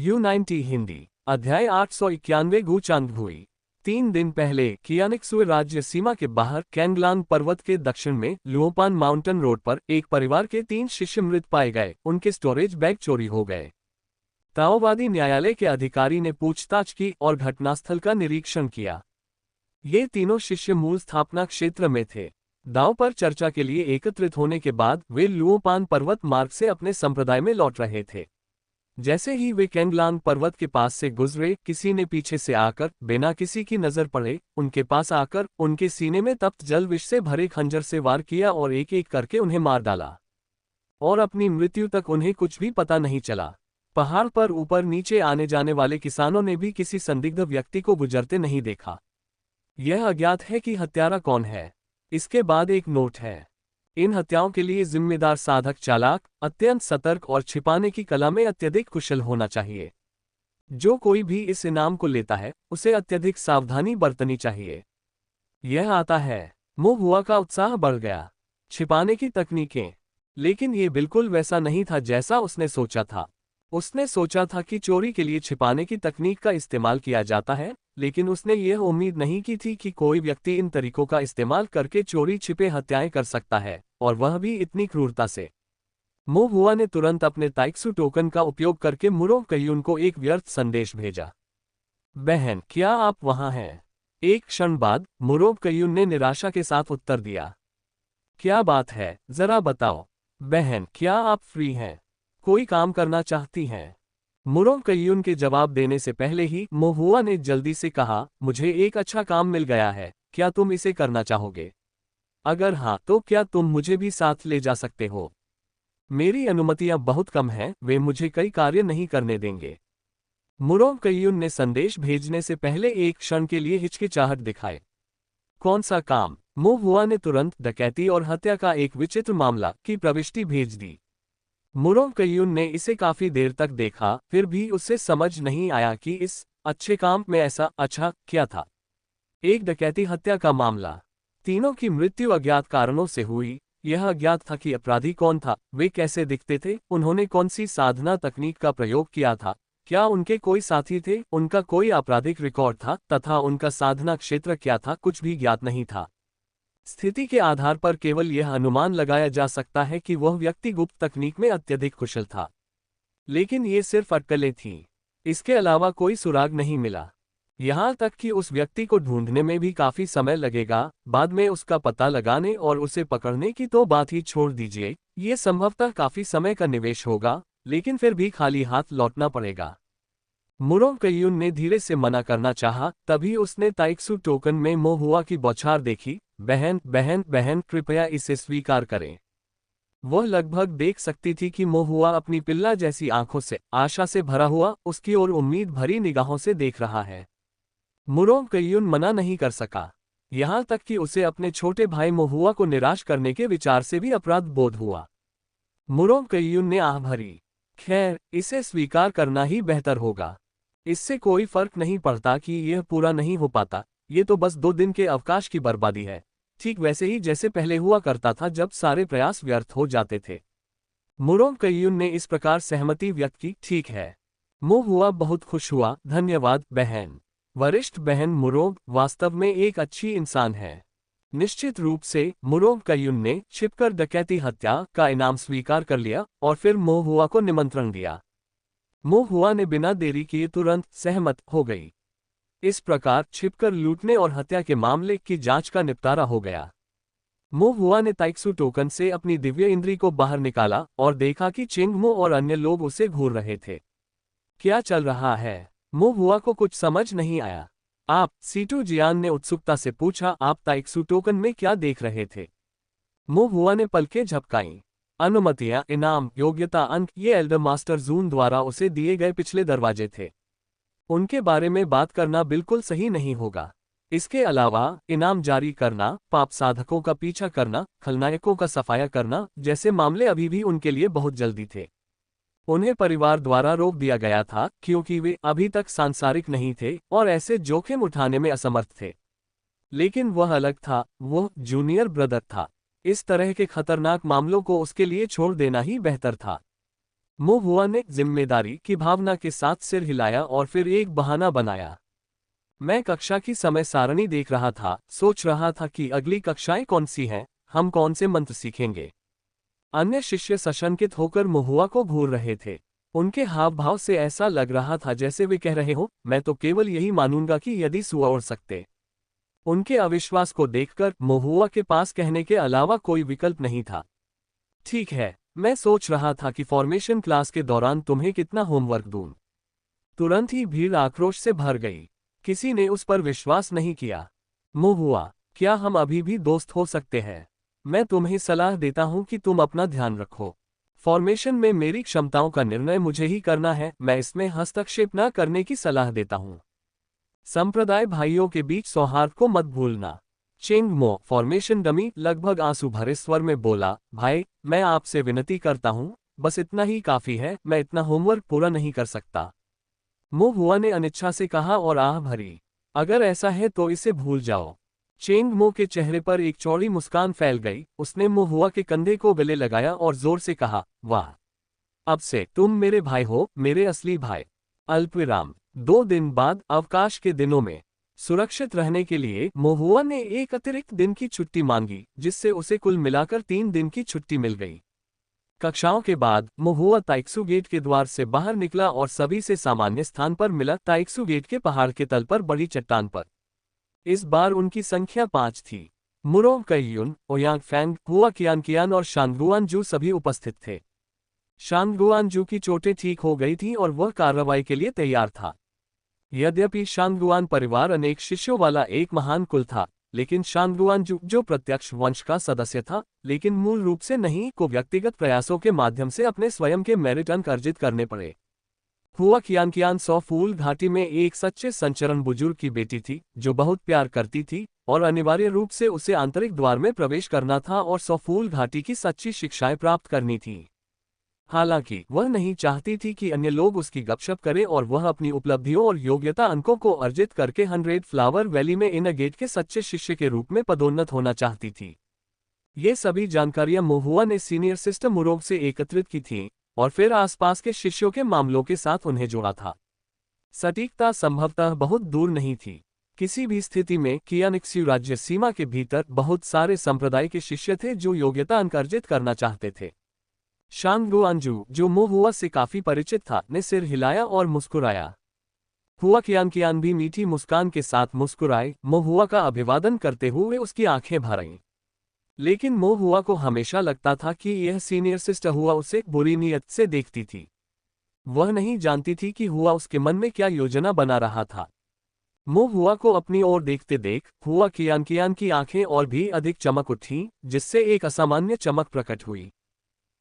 U90 Hindi अध्याय 891 गूचांग हुई। 3 दिन पहले कियानिक्सुए राज्य सीमा के बाहर कैंगलांग पर्वत के दक्षिण में लुओपान माउंटेन रोड पर एक परिवार के 3 शिष्य मृत पाए गए। उनके स्टोरेज बैग चोरी हो गए। ताओवादी न्यायालय के अधिकारी ने पूछताछ की और घटनास्थल का निरीक्षण किया। ये तीनों शिष्य मूल स्थापना क्षेत्र में थे। दाव पर चर्चा के लिए एकत्रित होने के बाद वे लुओपान पर्वत मार्ग से अपने संप्रदाय में लौट रहे थे। जैसे ही वे कैंगलांग पर्वत के पास से गुजरे, किसी ने पीछे से आकर बिना किसी की नजर पड़े उनके पास आकर उनके सीने में तप्त जल विष से भरे खंजर से वार किया और एक एक करके उन्हें मार डाला। और अपनी मृत्यु तक उन्हें कुछ भी पता नहीं चला। पहाड़ पर ऊपर नीचे आने जाने वाले किसानों ने भी किसी संदिग्ध व्यक्ति को गुजरते नहीं देखा। यह अज्ञात है कि हत्यारा कौन है। इसके बाद एक नोट है। इन हत्याओं के लिए जिम्मेदार साधक चालाक, अत्यंत सतर्क और छिपाने की कला में अत्यधिक कुशल होना चाहिए। जो कोई भी इस इनाम को लेता है उसे अत्यधिक सावधानी बरतनी चाहिए। यह आता है। मुहुआ का उत्साह बढ़ गया। छिपाने की तकनीकें। लेकिन ये बिल्कुल वैसा नहीं था जैसा उसने सोचा था। उसने सोचा था कि चोरी के लिए छिपाने की तकनीक का इस्तेमाल किया जाता है, लेकिन उसने यह उम्मीद नहीं की थी कि कोई व्यक्ति इन तरीकों का इस्तेमाल करके चोरी छिपे हत्याएं कर सकता है, और वह भी इतनी क्रूरता से। मुहुआ ने तुरंत अपने ताइक्सु टोकन का उपयोग करके मुरो कयुन को एक व्यर्थ संदेश भेजा। बहन, क्या आप वहां हैं? एक क्षण बाद मुरो कयुन ने निराशा के साथ उत्तर दिया। क्या बात है, जरा बताओ। बहन, क्या आप फ्री हैं? कोई काम करना चाहती हैं? मुरो कयुन के जवाब देने से पहले ही मुहुआ ने जल्दी से कहा, मुझे एक अच्छा काम मिल गया है, क्या तुम इसे करना चाहोगे? अगर हाँ तो क्या तुम मुझे भी साथ ले जा सकते हो? मेरी अनुमतियां बहुत कम हैं, वे मुझे कई कार्य नहीं करने देंगे। मुरो कयुन ने संदेश भेजने से पहले एक क्षण के लिए हिचकिचाहट दिखाए। कौन सा काम? मुहुआ ने तुरंत डकैती और हत्या का एक विचित्र मामला की प्रविष्टि भेज दी। मुरो कयुन ने इसे काफी देर तक देखा, फिर भी उसे समझ नहीं आया कि इस अच्छे काम में ऐसा अच्छा क्या था। एक डकैती हत्या का मामला। तीनों की मृत्यु अज्ञात कारणों से हुई। यह अज्ञात था कि अपराधी कौन था, वे कैसे दिखते थे, उन्होंने कौन सी साधना तकनीक का प्रयोग किया था, क्या उनके कोई साथी थे, उनका कोई आपराधिक रिकॉर्ड था, तथा उनका साधना क्षेत्र क्या था, कुछ भी ज्ञात नहीं था। स्थिति के आधार पर केवल यह अनुमान लगाया जा सकता है कि वह व्यक्ति गुप्त तकनीक में अत्यधिक कुशल था। लेकिन ये सिर्फ अटकलें थीं। इसके अलावा कोई सुराग नहीं मिला। यहाँ तक कि उस व्यक्ति को ढूंढने में भी काफी समय लगेगा। बाद में उसका पता लगाने और उसे पकड़ने की तो बात ही छोड़ दीजिए, ये संभवतः काफी समय का निवेश होगा, लेकिन फिर भी खाली हाथ लौटना पड़ेगा। मुरो कयुन ने धीरे से मना करना चाहा, तभी उसने ताइक्सु टोकन में मुहुआ की बौछार देखी। बहन, बहन, बहन, कृपया इसे स्वीकार करें। वह लगभग देख सकती थी कि मुहुआ अपनी पिल्ला जैसी आंखों से आशा से भरा हुआ उसकी ओर उम्मीद भरी निगाहों से देख रहा है। मुरो कयुन मना नहीं कर सका। यहाँ तक कि उसे अपने छोटे भाई मुहुआ को निराश करने के विचार से भी अपराध बोध हुआ। मुरो कयुन ने आह भरी। खैर, इसे स्वीकार करना ही बेहतर होगा। इससे कोई फर्क नहीं पड़ता कि यह पूरा नहीं हो पाता, ये तो बस 2 दिन के अवकाश की बर्बादी है, ठीक वैसे ही जैसे पहले हुआ करता था जब सारे प्रयास व्यर्थ हो जाते थे। मुरो कयुन ने इस प्रकार सहमति व्यक्त की। ठीक है। मुहुआ बहुत खुश हुआ। धन्यवाद बहन। वरिष्ठ बहन मुरो वास्तव में एक अच्छी इंसान है। निश्चित रूप से मुरो कयुन ने छिपकर डकैती हत्या का इनाम स्वीकार कर लिया और फिर मुहुआ को निमंत्रण दिया। मुहुआ ने बिना देरी किए तुरंत सहमत हो गई। इस प्रकार छिपकर लूटने और हत्या के मामले की जांच का निपटारा हो गया। मुहुआ ने ताइक्सु टोकन से अपनी दिव्य इंद्री को बाहर निकाला और देखा कि चिंगमो और अन्य लोग उसे घूर रहे थे। क्या चल रहा है? मुहुआ को कुछ समझ नहीं आया। आप? सीटू जियान ने उत्सुकता से पूछा। आप ताइक्सु टोकन में क्या देख रहे थे? मुहुआ ने पलकें झपकाईं। अनुमतियां, इनाम, योग्यता अंक, ये एल्डर मास्टर जून द्वारा उसे दिए गए पिछले दरवाजे थे। उनके बारे में बात करना बिल्कुल सही नहीं होगा। इसके अलावा इनाम जारी करना, पाप साधकों का पीछा करना, खलनायकों का सफाया करना जैसे मामले अभी भी उनके लिए बहुत जल्दी थे। उन्हें परिवार द्वारा रोक दिया गया था क्योंकि वे अभी तक सांसारिक नहीं थे और ऐसे जोखिम उठाने में असमर्थ थे। लेकिन वह अलग था, वह जूनियर ब्रदर था। इस तरह के खतरनाक मामलों को उसके लिए छोड़ देना ही बेहतर था। मुंह हुआ ने जिम्मेदारी की भावना के साथ सिर हिलाया और फिर एक बहाना बनाया। मैं कक्षा की समय सारणी देख रहा था, सोच रहा था कि अगली कक्षाएं कौन सी हैं, हम कौन से मंत्र सीखेंगे। अन्य शिष्य सशंकित होकर महुआ को घूर रहे थे। उनके हाव भाव से ऐसा लग रहा था जैसे वे कह रहे हो, मैं तो केवल यही मानूंगा कि यदि सुआ उड़ सकते। उनके अविश्वास को देखकर महुआ के पास कहने के अलावा कोई विकल्प नहीं था। ठीक है, मैं सोच रहा था कि फॉर्मेशन क्लास के दौरान तुम्हें कितना होमवर्क दूं। तुरंत ही भीड़ आक्रोश से भर गई। किसी ने उस पर विश्वास नहीं किया। महुआ, क्या हम अभी भी दोस्त हो सकते हैं? मैं तुम्हें सलाह देता हूं कि तुम अपना ध्यान रखो। फॉर्मेशन में मेरी क्षमताओं का निर्णय मुझे ही करना है, मैं इसमें हस्तक्षेप न करने की सलाह देता हूं। संप्रदाय भाइयों के बीच सौहार्द को मत भूलना। चेंग मो, फॉर्मेशन डमी, लगभग आंसू भरे स्वर में बोला, भाई, मैं आपसे विनती करता हूं, बस इतना ही काफी है, मैं इतना होमवर्क पूरा नहीं कर सकता। मो हुआ ने अनिच्छा से कहा और आह भरी। अगर ऐसा है तो इसे भूल जाओ। चेंग मो के चेहरे पर एक चौड़ी मुस्कान फैल गई। उसने मो हुआ के कंधे को गले लगाया और जोर से कहा, वाह, अब से तुम मेरे भाई हो, मेरे असली भाई। अल्पविराम। 2 दिन बाद अवकाश के दिनों में सुरक्षित रहने के लिए महुआ ने एक अतिरिक्त दिन की छुट्टी मांगी, जिससे उसे कुल मिलाकर 3 दिन की छुट्टी मिल गई। कक्षाओं के बाद महुआ ताइक्सू गेट के द्वार से बाहर निकला और सभी से सामान्य स्थान पर मिला, ताइक्सू गेट के पहाड़ के तल पर बड़ी चट्टान पर। इस बार उनकी संख्या 5 थी। मुरो कईयुन, ओयांग फैंग, हुआ कियान और शांगुआनजू सभी उपस्थित थे। शांगुआनजू की चोटें ठीक हो गई थी और वह कार्रवाई के लिए तैयार था। यद्यपि शांगुआन परिवार अनेक शिष्यों वाला एक महान कुल था, लेकिन शांगुआनजू जो प्रत्यक्ष वंश का सदस्य था, लेकिन मूल रूप से नहीं, को व्यक्तिगत प्रयासों के माध्यम से अपने स्वयं के मेरिट अंक अर्जित करने पड़े। हुआ कियान सौ फूल घाटी में एक सच्चे संचरण बुजुर्ग की बेटी थी, जो बहुत प्यार करती थी और अनिवार्य रूप से उसे आंतरिक द्वार में प्रवेश करना था और सौ फूल घाटी की सच्ची शिक्षाएं प्राप्त करनी थी। हालांकि वह नहीं चाहती थी कि अन्य लोग उसकी गपशप करें और वह अपनी उपलब्धियों और योग्यता अंकों को अर्जित करके 100 फ्लावर वैली में इन गेट के सच्चे शिष्य के रूप में पदोन्नत होना चाहती थी। ये सभी जानकारियां महुआ ने सीनियर सिस्टर मुरोग से एकत्रित की थीं और फिर आसपास के शिष्यों के मामलों के साथ उन्हें जोड़ा था। सटीकता संभवतः बहुत दूर नहीं थी। किसी भी स्थिति में कियानिक्स्यू राज्य सीमा के भीतर बहुत सारे संप्रदाय के शिष्य थे जो योग्यता अंक अर्जित करना चाहते थे। शांगुआनजू, जो महुआ से काफी परिचित था, ने सिर हिलाया और मुस्कुराया। हुआ कियान भी मीठी मुस्कान के साथ मुस्कुराए। महुआ का अभिवादन करते हुए उसकी आंखें भर आईं। लेकिन महुआ को हमेशा लगता था कि यह सीनियर सिस्टर हुआ उसे बुरी नीयत से देखती थी। वह नहीं जानती थी कि हुआ उसके मन में क्या योजना बना रहा था। महुआ को अपनी ओर देखते देख हुआ कियान की आंखें और भी अधिक चमक उठी, जिससे एक असामान्य चमक प्रकट हुई।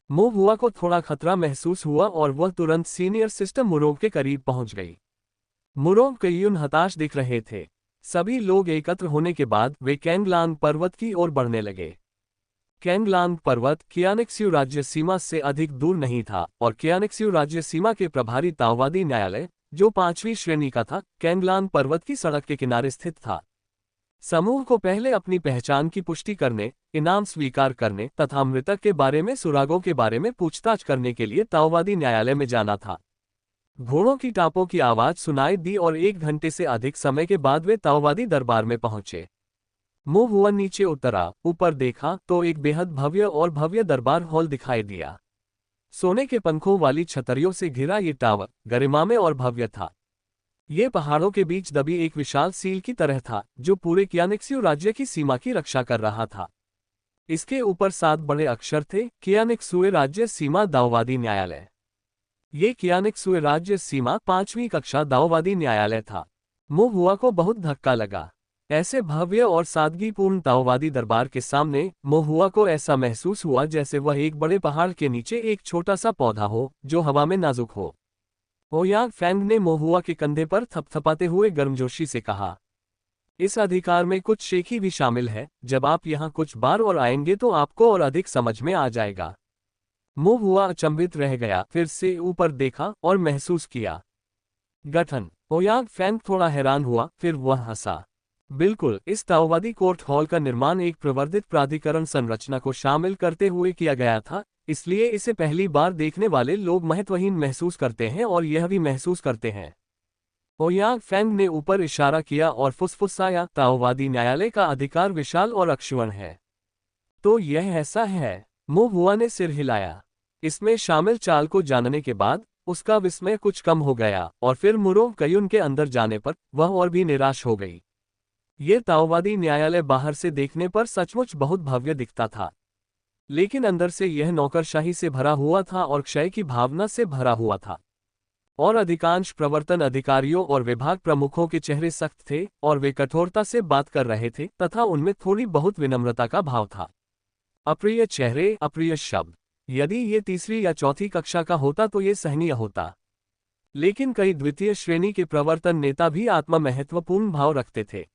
महुआ को थोड़ा खतरा महसूस हुआ और वह तुरंत सीनियर सिस्टर मुरोग के करीब पहुंच गई। मुरोग कईयुन हताश दिख रहे थे। सभी लोग एकत्र होने के बाद वे कैंगलांग पर्वत की ओर बढ़ने लगे। कैंगलांग पर्वत कियानिक्स्यू राज्य सीमा से अधिक दूर नहीं था और कियानिक्स्यू राज्य सीमा के प्रभारी ताओवादी न्यायालय, जो 5वीं श्रेणी का था, कैंगलांग पर्वत की सड़क के किनारे स्थित था। समूह को पहले अपनी पहचान की पुष्टि करने, इनाम स्वीकार करने तथा मृतक के बारे में सुरागों के बारे में पूछताछ करने के लिए ताओवादी न्यायालय में जाना था। घोड़ों की टापों की आवाज सुनाई दी और 1 घंटे से अधिक समय के बाद वे ताओवादी दरबार में पहुंचे। महुआ नीचे उतरा, ऊपर देखा तो एक बेहद भव्य दरबार हॉल दिखाई दिया। सोने के पंखों वाली छतरियों से घिरा ये टावर गरिमामय और भव्य था। ये पहाड़ों के बीच दबी एक विशाल सील की तरह था, जो पूरे कियानिक्स्यू राज्य की सीमा की रक्षा कर रहा था। इसके ऊपर 7 बड़े अक्षर थे, कियानिक्स्यू राज्य सीमा दाओवादी न्यायालय। ये कियानिक्स्यू राज्य सीमा 5वीं कक्षा दाओवादी न्यायालय था। महुआ को बहुत धक्का लगा। ऐसे भव्य और सादगीपूर्ण ताओवादी दरबार के सामने महुआ को ऐसा महसूस हुआ जैसे वह एक बड़े पहाड़ के नीचे एक छोटा सा पौधा हो, जो हवा में नाजुक हो। ओयांग फैंग ने महुआ के कंधे पर थपथपाते हुए गर्मजोशी से कहा, इस अधिकार में कुछ शेखी भी शामिल है। जब आप यहाँ कुछ बार और आएंगे तो आपको और अधिक समझ में आ जाएगा। महुआ अचंभित रह गया, फिर से ऊपर देखा और महसूस किया गठन। ओयांग फैंग थोड़ा हैरान हुआ, फिर वह हंसा। बिल्कुल, इस ताओवादी कोर्ट हॉल का निर्माण एक प्रवर्धित प्राधिकरण संरचना को शामिल करते हुए किया गया था। इसलिए इसे पहली बार देखने वाले लोग महत्वहीन महसूस करते हैं और यह भी महसूस करते हैं। ओयांग फेंग ने ऊपर इशारा किया और फुसफुसाया, ताओवादी न्यायालय का अधिकार विशाल और अक्षुण्ण है। तो यह ऐसा है। मो हुआ ने सिर हिलाया। इसमें शामिल चाल को जानने के बाद उसका विस्मय कुछ कम हो गया और फिर मुरो कयुन के अंदर जाने पर वह और भी निराश हो गई। ये ताओवादी न्यायालय बाहर से देखने पर सचमुच बहुत भव्य दिखता था, लेकिन अंदर से यह नौकरशाही से भरा हुआ था और क्षय की भावना से भरा हुआ था। और अधिकांश प्रवर्तन अधिकारियों और विभाग प्रमुखों के चेहरे सख्त थे और वे कठोरता से बात कर रहे थे तथा उनमें थोड़ी बहुत विनम्रता का भाव था। अप्रिय चेहरे, अप्रिय शब्द। यदि ये तीसरी या चौथी कक्षा का होता तो ये सहनीय होता, लेकिन कई द्वितीय श्रेणी के प्रवर्तन नेता भी आत्मा महत्वपूर्ण भाव रखते थे।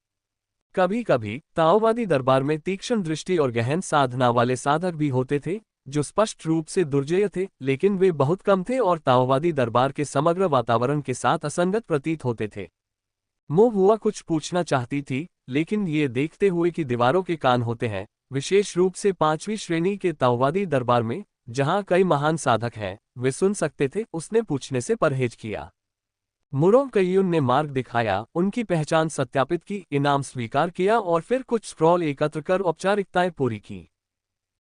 कभी कभी ताओवादी दरबार में तीक्ष्ण दृष्टि और गहन साधना वाले साधक भी होते थे जो स्पष्ट रूप से दुर्जय थे, लेकिन वे बहुत कम थे और ताओवादी दरबार के समग्र वातावरण के साथ असंगत प्रतीत होते थे। मो हुआ कुछ पूछना चाहती थी, लेकिन ये देखते हुए कि दीवारों के कान होते हैं, विशेष रूप से 5वीं श्रेणी के ताओवादी दरबार में जहां कई महान साधक हैं, वे सुन सकते थे, उसने पूछने से परहेज किया। मुरो कयुन ने मार्ग दिखाया, उनकी पहचान सत्यापित की, इनाम स्वीकार किया और फिर कुछ स्क्रॉल एकत्र कर औपचारिकताएं पूरी की।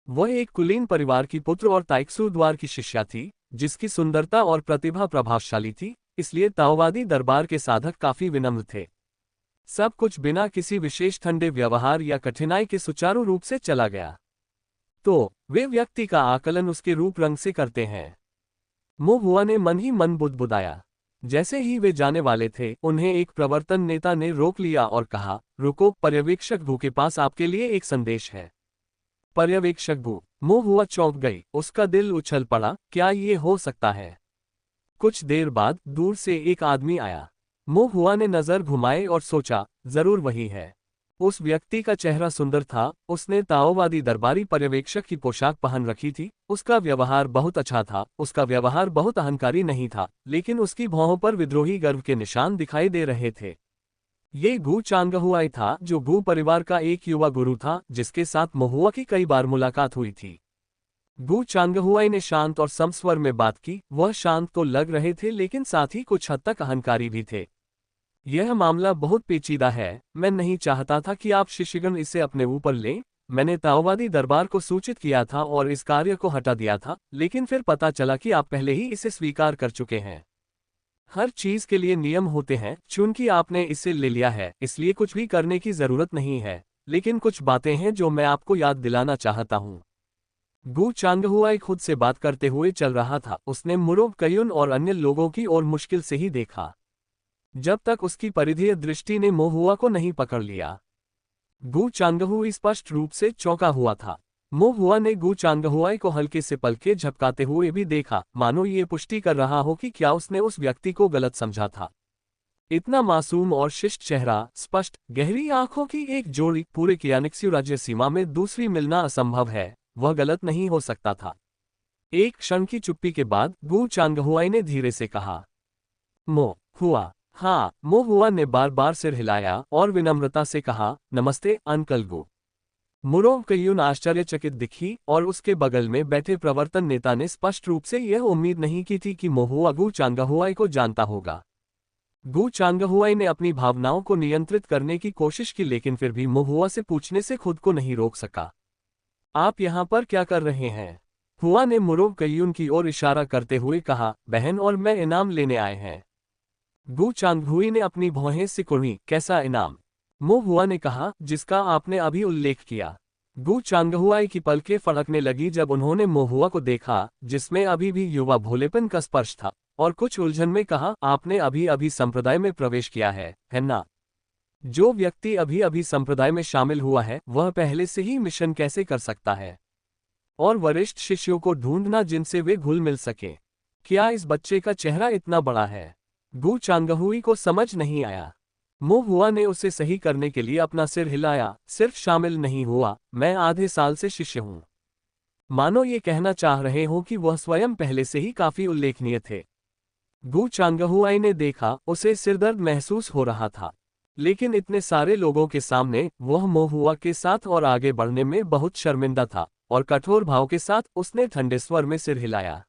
वह एक कुलीन परिवार की पुत्र और ताइक्सू द्वार की शिष्या थी, जिसकी सुंदरता और प्रतिभा प्रभावशाली थी, इसलिए ताओवादी दरबार के साधक काफी विनम्र थे। सब कुछ बिना किसी विशेष ठंडे व्यवहार या कठिनाई के सुचारू रूप से चला गया। तो वे व्यक्ति का आकलन उसके रूप रंग से करते हैं। मो हुआ ने मन ही मन बुदबुदाया। जैसे ही वे जाने वाले थे, उन्हें एक प्रवर्तन नेता ने रोक लिया और कहा, रुको, पर्यवेक्षक भू के पास आपके लिए एक संदेश है। पर्यवेक्षक भू। मो हुआ चौंक गई, उसका दिल उछल पड़ा, क्या ये हो सकता है? कुछ देर बाद दूर से एक आदमी आया। मो हुआ ने नजर घुमाए और सोचा, जरूर वही है। उस व्यक्ति का चेहरा सुंदर था, उसने ताओवादी दरबारी पर्यवेक्षक की पोशाक पहन रखी थी, उसका व्यवहार बहुत अच्छा था, उसका व्यवहार बहुत अहंकारी नहीं था, लेकिन उसकी भौहों पर विद्रोही गर्व के निशान दिखाई दे रहे थे। ये गु चांगहुआई था, जो गु परिवार का एक युवा गुरु था, जिसके साथ महुआ की कई बार मुलाकात हुई थी। गु चांगहुआई ने शांत और समस्वर में बात की। वह शांत तो लग रहे थे, लेकिन साथ ही कुछ हद तक अहंकारी भी थे। यह मामला बहुत पेचीदा है, मैं नहीं चाहता था कि आप शिष्यगण इसे अपने ऊपर लें। मैंने ताओवादी दरबार को सूचित किया था और इस कार्य को हटा दिया था, लेकिन फिर पता चला कि आप पहले ही इसे स्वीकार कर चुके हैं। हर चीज के लिए नियम होते हैं, चूंकि आपने इसे ले लिया है, इसलिए कुछ भी करने की जरूरत नहीं है, लेकिन कुछ बातें हैं जो मैं आपको याद दिलाना चाहता हूँ। गु चांगहुआई खुद से बात करते हुए चल रहा था। उसने मुरो कयुन और अन्य लोगों की ओर मुश्किल से ही देखा, जब तक उसकी परिधीय दृष्टि ने मो हुआ को नहीं पकड़ लिया। गु चांगहुई स्पष्ट रूप से चौंका हुआ था। मो हुआ ने गु चांगहुआई को हल्के से पलके झपकाते हुए भी देखा, मानो ये पुष्टि कर रहा हो कि क्या उसने उस व्यक्ति को गलत समझा था। इतना मासूम और शिष्ट चेहरा, स्पष्ट गहरी आंखों की एक जोड़ी, पूरे कियानिक्स्यू राज्य सीमा में दूसरी मिलना असंभव है। वह गलत नहीं हो सकता था। एक क्षण की चुप्पी के बाद गु चांगहुआई ने धीरे से कहा, मो हुआ। हाँ, मो हुआ ने बार बार सिर हिलाया और विनम्रता से कहा, नमस्ते अंकल गु। मुरो कयुन आश्चर्यचकित दिखी और उसके बगल में बैठे प्रवर्तन नेता ने स्पष्ट रूप से यह उम्मीद नहीं की थी कि मो हुआ गु चांगहुआई को जानता होगा। गु चांगहुआई ने अपनी भावनाओं को नियंत्रित करने की कोशिश की, लेकिन फिर भी मो हुआ से पूछने से खुद को नहीं रोक सका। आप यहाँ पर क्या कर रहे हैं? हुआ ने मुरो कयुन की ओर इशारा करते हुए कहा, बहन और मैं इनाम लेने आए हैं। गु चांगहुई ने अपनी भौहें सिकुड़ी, कैसा इनाम? मो हुआ ने कहा, जिसका आपने अभी उल्लेख किया। गु चांगहुआई की पलकें फड़कने लगी जब उन्होंने मो हुआ को देखा, जिसमें अभी भी युवा भोलेपन का स्पर्श था, और कुछ उलझन में कहा, आपने अभी अभी संप्रदाय में प्रवेश किया है ना? जो व्यक्ति अभी अभी संप्रदाय में शामिल हुआ है, वह पहले से ही मिशन कैसे कर सकता है? और वरिष्ठ शिष्यों को ढूंढना जिनसे वे घुल मिल सके। क्या इस बच्चे का चेहरा इतना बड़ा है? गु चांगहुई को समझ नहीं आया। मो हुआ ने उसे सही करने के लिए अपना सिर हिलाया, सिर्फ शामिल नहीं हुआ, मैं आधे साल से शिष्य हूं। मानो ये कहना चाह रहे हो कि वह स्वयं पहले से ही काफी उल्लेखनीय थे। गु चांगहुआई ने देखा, उसे सिरदर्द महसूस हो रहा था, लेकिन इतने सारे लोगों के सामने वह मो हुआ के साथ और आगे बढ़ने में बहुत शर्मिंदा था। और कठोर भाव के साथ उसने ठंडे स्वर में सिर हिलाया।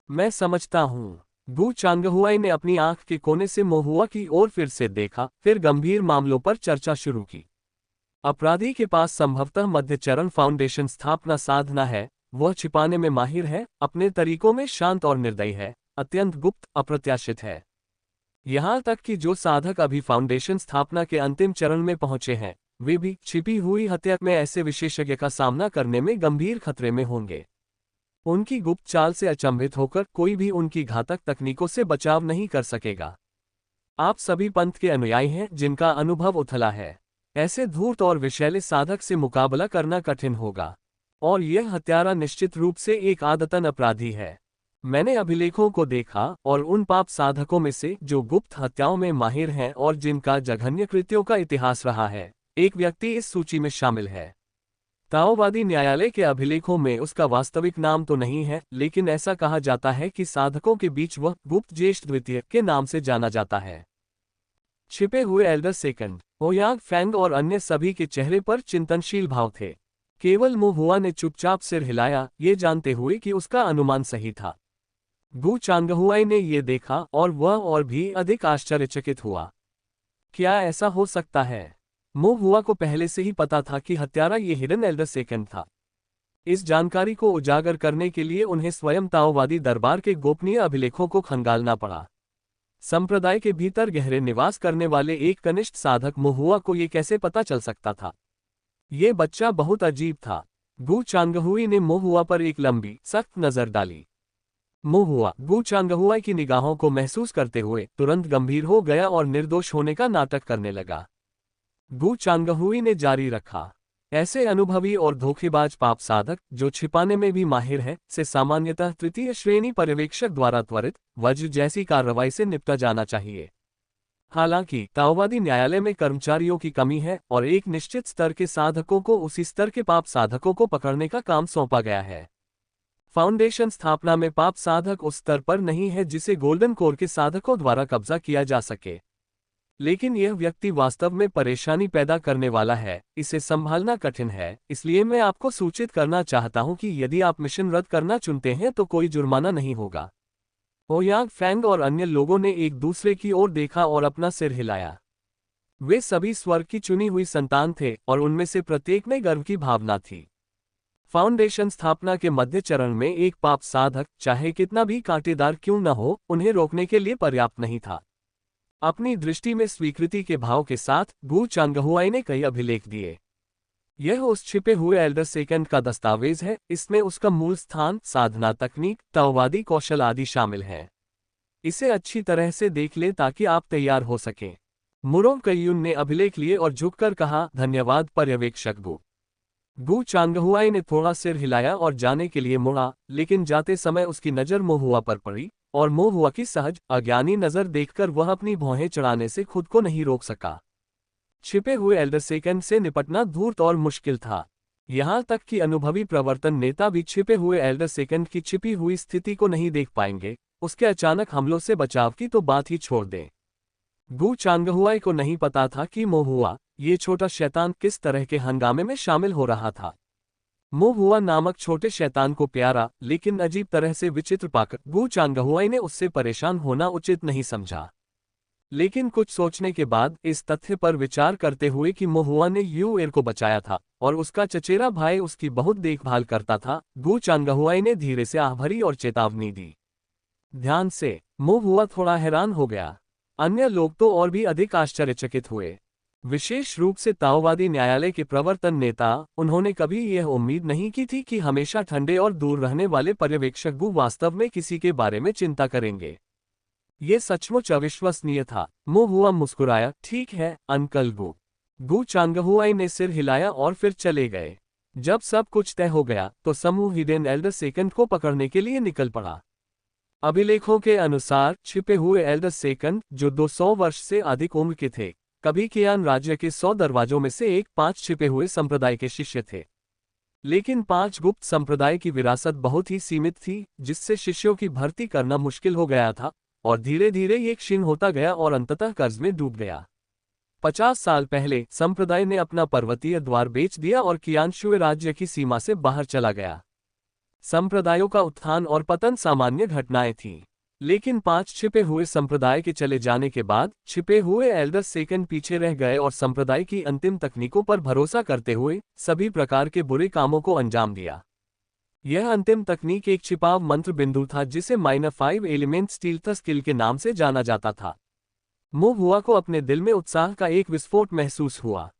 मैं समझता हूँ। गु चांगहुआई ने अपनी आंख के कोने से मोहुआ की ओर फिर से देखा, फिर गंभीर मामलों पर चर्चा शुरू की। अपराधी के पास संभवतः मध्य चरण फाउंडेशन स्थापना साधना है, वह छिपाने में माहिर है, अपने तरीकों में शांत और निर्दयी है, अत्यंत गुप्त, अप्रत्याशित है। यहाँ तक कि जो साधक अभी फाउंडेशन स्थापना के अंतिम चरण में पहुंचे हैं, वे भी छिपी हुई हत्या में ऐसे विशेषज्ञ का सामना करने में गंभीर खतरे में होंगे। उनकी गुप्त चाल से अचंभित होकर कोई भी उनकी घातक तकनीकों से बचाव नहीं कर सकेगा। आप सभी पंथ के अनुयायी हैं जिनका अनुभव उथला है। ऐसे धूर्त और विषैले साधक से मुकाबला करना कठिन होगा, और यह हत्यारा निश्चित रूप से एक आदतन अपराधी है। मैंने अभिलेखों को देखा और उन पाप साधकों में से जो गुप्त हत्याओं में माहिर हैं और जिनका जघन्य कृत्यों का इतिहास रहा है, एक व्यक्ति इस सूची में शामिल है। ताओवादी न्यायालय के अभिलेखों में उसका वास्तविक नाम तो नहीं है, लेकिन ऐसा कहा जाता है कि साधकों के बीच वह गुप्त ज्येष्ठ द्वितीय के नाम से जाना जाता है। छिपे हुए एल्डर सेकंड ओयांग फैंग और अन्य सभी के चेहरे पर चिंतनशील भाव थे। केवल मोहुआ ने चुपचाप सिर हिलाया, ये जानते हुए कि उसका अनुमान सही था। गु चांगहुआई ने ये देखा और वह और भी अधिक आश्चर्यचकित हुआ। क्या ऐसा हो सकता है? मोहुआ को पहले से ही पता था कि हत्यारा ये हिडन एल्डर सेकंड था। इस जानकारी को उजागर करने के लिए उन्हें स्वयं ताओवादी दरबार के गोपनीय अभिलेखों को खंगालना पड़ा। संप्रदाय के भीतर गहरे निवास करने वाले एक कनिष्ठ साधक मोहुआ को ये कैसे पता चल सकता था? ये बच्चा बहुत अजीब था। गु चांगहुई ने मोहुआ पर एक लंबी, सख्त नजर डाली। मोहुआ गु चांगहुआ की निगाहों को महसूस करते हुए तुरंत गंभीर हो गया और निर्दोष होने का नाटक करने लगा। गु चांगहुई ने जारी रखा, ऐसे अनुभवी और धोखेबाज पाप साधक, जो छिपाने में भी माहिर है, से सामान्यतः तृतीय श्रेणी पर्यवेक्षक द्वारा त्वरित वज्र जैसी कार्रवाई से निपटा जाना चाहिए। हालांकि ताओवादी न्यायालय में कर्मचारियों की कमी है और एक निश्चित स्तर के साधकों को उसी स्तर के पाप साधकों को पकड़ने का काम सौंपा गया है। फाउंडेशन स्थापना में पाप साधक उस स्तर पर नहीं है जिसे गोल्डन कोर के साधकों द्वारा कब्जा किया जा सके। लेकिन यह व्यक्ति वास्तव में परेशानी पैदा करने वाला है, इसे संभालना कठिन है, इसलिए मैं आपको सूचित करना चाहता हूं कि यदि आप मिशन रद्द करना चुनते हैं तो कोई जुर्माना नहीं होगा। ओयांग फैंग और अन्य लोगों ने एक दूसरे की ओर देखा और अपना सिर हिलाया। वे सभी स्वर्ग की चुनी हुई संतान थे और उनमें से प्रत्येक में गर्व की भावना थी। फाउंडेशन स्थापना के मध्य चरण में एक पाप साधक, चाहे कितना भी कांटेदार क्यों न हो, उन्हें रोकने के लिए पर्याप्त नहीं था। अपनी दृष्टि में स्वीकृति के भाव के साथ गु चांगहुआई ने कई अभिलेख दिए। यह उस छिपे हुए एल्डर सेकंड का दस्तावेज है, इसमें उसका मूल स्थान, साधना तकनीक, ताओवादी कौशल आदि शामिल हैं। इसे अच्छी तरह से देख ले ताकि आप तैयार हो सकें। मुरोंग कयुन ने अभिलेख लिए और झुककर कहा, धन्यवाद पर्यवेक्षक गु। गु चांगहुआई ने थोड़ा सिर हिलाया और जाने के लिए मुड़ा, लेकिन जाते समय उसकी नज़र मोहुआ पर पड़ी और मोहुआ की सहज, अज्ञानी नज़र देखकर वह अपनी भौहें चढ़ाने से खुद को नहीं रोक सका। छिपे हुए एल्डर सेकंड से निपटना धूर्त और मुश्किल था। यहाँ तक कि अनुभवी प्रवर्तन नेता भी छिपे हुए एल्डर सेकंड की छिपी हुई स्थिति को नहीं देख पाएंगे, उसके अचानक हमलों से बचाव की तो बात ही छोड़ दें। गु चांगहुआई को नहीं पता था कि मोहुआ, ये छोटा शैतान, किस तरह के हंगामे में शामिल हो रहा था। मोहुआ नामक छोटे शैतान को प्यारा लेकिन अजीब तरह से विचित्र पाकर गु चांगहुआई ने उससे परेशान होना उचित नहीं समझा। लेकिन कुछ सोचने के बाद, इस तथ्य पर विचार करते हुए कि मोहुआ ने यूएर को बचाया था और उसका चचेरा भाई उसकी बहुत देखभाल करता था, गु चांगहुआई ने धीरे से आह भरी और चेतावनी दी। ध्यान से। मोहुआ थोड़ा हैरान हो गया। अन्य लोग तो और भी अधिक आश्चर्यचकित हुए, विशेष रूप से ताओवादी न्यायालय के प्रवर्तन नेता। उन्होंने कभी यह उम्मीद नहीं की थी कि हमेशा ठंडे और दूर रहने वाले पर्यवेक्षक गु वास्तव में किसी के बारे में चिंता करेंगे। ये सचमुच अविश्वसनीय था। मोहुआ मुस्कुराया, ठीक है अंकल गु। गु चांगहुआई ने सिर हिलाया और फिर चले गए। जब सब कुछ तय हो गया तो समूह हिडेन एल्डर सेकंड को पकड़ने के लिए निकल पड़ा। अभिलेखों के अनुसार छिपे हुए एल्डर सेकंड, जो 200 वर्ष से अधिक उम्र के थे, कभी कियान राज्य के 100 दरवाजों में से एक 5 छिपे हुए संप्रदाय के शिष्य थे। लेकिन 5 गुप्त संप्रदाय की विरासत बहुत ही सीमित थी, जिससे शिष्यों की भर्ती करना मुश्किल हो गया था और धीरे धीरे ये क्षीण होता गया और अंततः कर्ज में डूब गया। 50 साल पहले संप्रदाय ने अपना पर्वतीय द्वार बेच दिया और कियानशुए राज्य की सीमा से बाहर चला गया। संप्रदायों का उत्थान और पतन सामान्य घटनाएं थीं, लेकिन 5 छिपे हुए संप्रदाय के चले जाने के बाद छिपे हुए एल्डर सेकंड पीछे रह गए और संप्रदाय की अंतिम तकनीकों पर भरोसा करते हुए सभी प्रकार के बुरे कामों को अंजाम दिया। यह अंतिम तकनीक एक छिपाव मंत्र बिंदु था जिसे माइनर 5 एलिमेंट स्टील्थ स्किल के नाम से जाना जाता था। मुहुआ को अपने दिल में उत्साह का एक विस्फोट महसूस हुआ।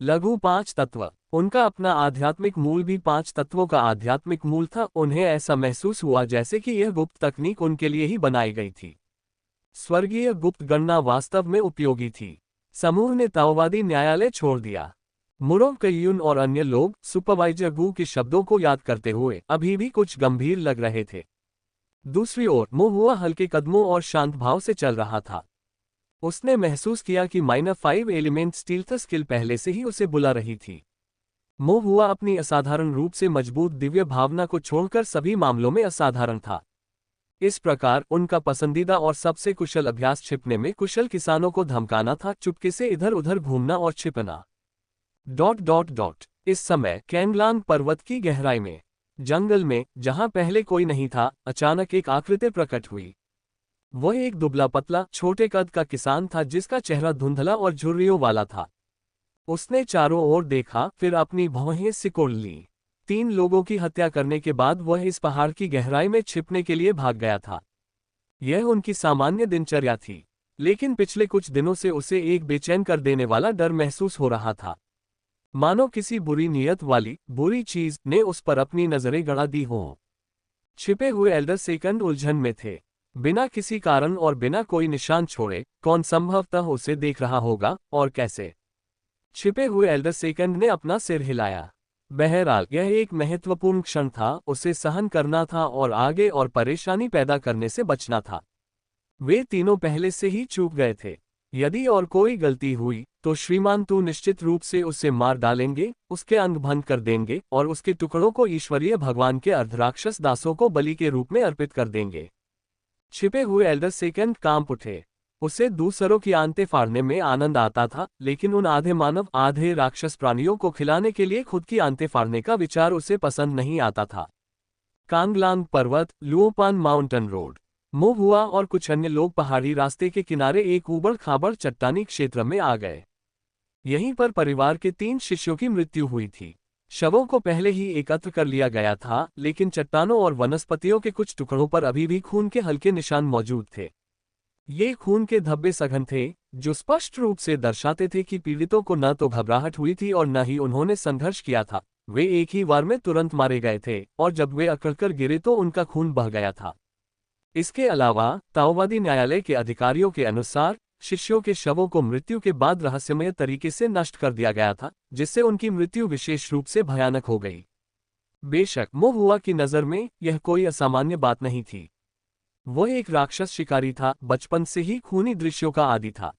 लघु 5 तत्व, उनका अपना आध्यात्मिक मूल भी 5 तत्वों का आध्यात्मिक मूल था। उन्हें ऐसा महसूस हुआ जैसे कि यह गुप्त तकनीक उनके लिए ही बनाई गई थी। स्वर्गीय गुप्त गणना वास्तव में उपयोगी थी। समूह ने ताओवादी न्यायालय छोड़ दिया। मुरो कय्यून और अन्य लोग सुपरवाइजर गू के शब्दों को याद करते हुए अभी भी कुछ गंभीर लग रहे थे। दूसरी ओर मुहुआ हल्के कदमों और शांत भाव से चल रहा था। उसने महसूस किया कि माइनर 5 एलिमेंट स्टील्थ स्किल पहले से ही उसे बुला रही थी। मुहुआ अपनी असाधारण रूप से मजबूत दिव्य भावना को छोड़कर सभी मामलों में असाधारण था। इस प्रकार उनका पसंदीदा और सबसे कुशल अभ्यास छिपने में कुशल किसानों को धमकाना था, चुपके से इधर उधर घूमना और छिपना। इस समय कैंगलांग पर्वत की गहराई में, जंगल में, जहां पहले कोई नहीं था, अचानक एक आकृति प्रकट हुई। वह एक दुबला पतला छोटे कद का किसान था जिसका चेहरा धुंधला और झुर्रियों वाला था। उसने चारों ओर देखा, फिर अपनी भौहें सिकोड़ ली। 3 लोगों की हत्या करने के बाद वह इस पहाड़ की गहराई में छिपने के लिए भाग गया था। यह उनकी सामान्य दिनचर्या थी, लेकिन पिछले कुछ दिनों से उसे एक बेचैन कर देने वाला डर महसूस हो रहा था, मानो किसी बुरी नीयत वाली बुरी चीज ने उस पर अपनी नजरें गड़ा दी हों। छिपे हुए एल्डर सेकंड उलझन में थे। बिना किसी कारण और बिना कोई निशान छोड़े कौन संभवतः उसे देख रहा होगा और कैसे? छिपे हुए एल्डर सेकंड ने अपना सिर हिलाया। बहरहाल यह एक महत्वपूर्ण क्षण था, उसे सहन करना था और आगे और परेशानी पैदा करने से बचना था। वे तीनों पहले से ही चूक गए थे। यदि और कोई गलती हुई तो श्रीमान तू निश्चित रूप से उसे मार डालेंगे, उसके अंग भंग कर देंगे और उसके टुकड़ों को ईश्वरीय भगवान के अर्धराक्षस दासों को बलि के रूप में अर्पित कर देंगे। छिपे हुए एल्डर सेकंड कांप उठे। उसे दूसरों की आंतें फाड़ने में आनंद आता था, लेकिन उन आधे मानव आधे राक्षस प्राणियों को खिलाने के लिए खुद की आंतें फाड़ने का विचार उसे पसंद नहीं आता था। कांगलांग पर्वत, लुओपान माउंटेन रोड। मुहुआ और कुछ अन्य लोग पहाड़ी रास्ते के किनारे एक ऊबड़ खाबड़ चट्टानी क्षेत्र में आ गए। यहीं पर परिवार के 3 शिष्यों की मृत्यु हुई थी। शवों को पहले ही एकत्र कर लिया गया था, लेकिन चट्टानों और वनस्पतियों के कुछ टुकड़ों पर अभी भी खून के हल्के निशान मौजूद थे। ये खून के धब्बे सघन थे, जो स्पष्ट रूप से दर्शाते थे कि पीड़ितों को न तो घबराहट हुई थी और न ही उन्होंने संघर्ष किया था। वे एक ही वार में तुरंत मारे गए थे और जब वे अकड़कर गिरे तो उनका खून बह गया था। इसके अलावा ताओवादी न्यायालय के अधिकारियों के अनुसार शिष्यों के शवों को मृत्यु के बाद रहस्यमय तरीके से नष्ट कर दिया गया था, जिससे उनकी मृत्यु विशेष रूप से भयानक हो गई। बेशक मुहुआ की नज़र में यह कोई असामान्य बात नहीं थी। वह एक राक्षस शिकारी था, बचपन से ही खूनी दृश्यों का आदी था।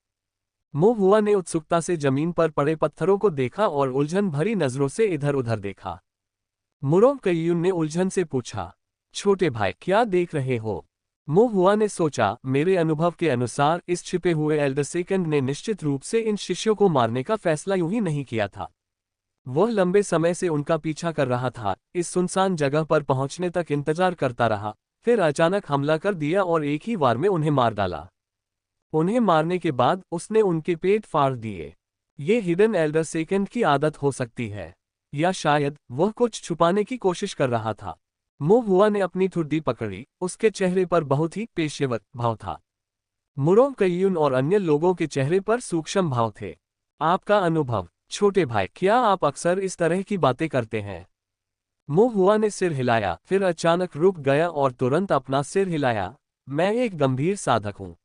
मुहुआ ने उत्सुकता से जमीन पर पड़े पत्थरों को देखा और उलझन भरी नजरों से इधर उधर देखा। मुरो कय्यून ने उलझन से पूछा, छोटे भाई क्या देख रहे हो? मुहुआ ने सोचा, मेरे अनुभव के अनुसार इस छिपे हुए एल्डर सेकंड ने निश्चित रूप से इन शिष्यों को मारने का फैसला यूं ही नहीं किया था। वह लंबे समय से उनका पीछा कर रहा था, इस सुनसान जगह पर पहुंचने तक इंतजार करता रहा, फिर अचानक हमला कर दिया और एक ही वार में उन्हें मार डाला। उन्हें मारने के बाद उसने उनके पेट फाड़ दिए। ये हिडन एल्डर सेकंड की आदत हो सकती है, या शायद वह कुछ छुपाने की कोशिश कर रहा था। मुहुआ ने अपनी ठुड्डी पकड़ी, उसके चेहरे पर बहुत ही पेशेवर भाव था। मुरो कय्यून और अन्य लोगों के चेहरे पर सूक्ष्म भाव थे। आपका अनुभव, छोटे भाई, क्या आप अक्सर इस तरह की बातें करते हैं? मुहुआ ने सिर हिलाया, फिर अचानक रुक गया और तुरंत अपना सिर हिलाया। मैं एक गंभीर साधक हूँ।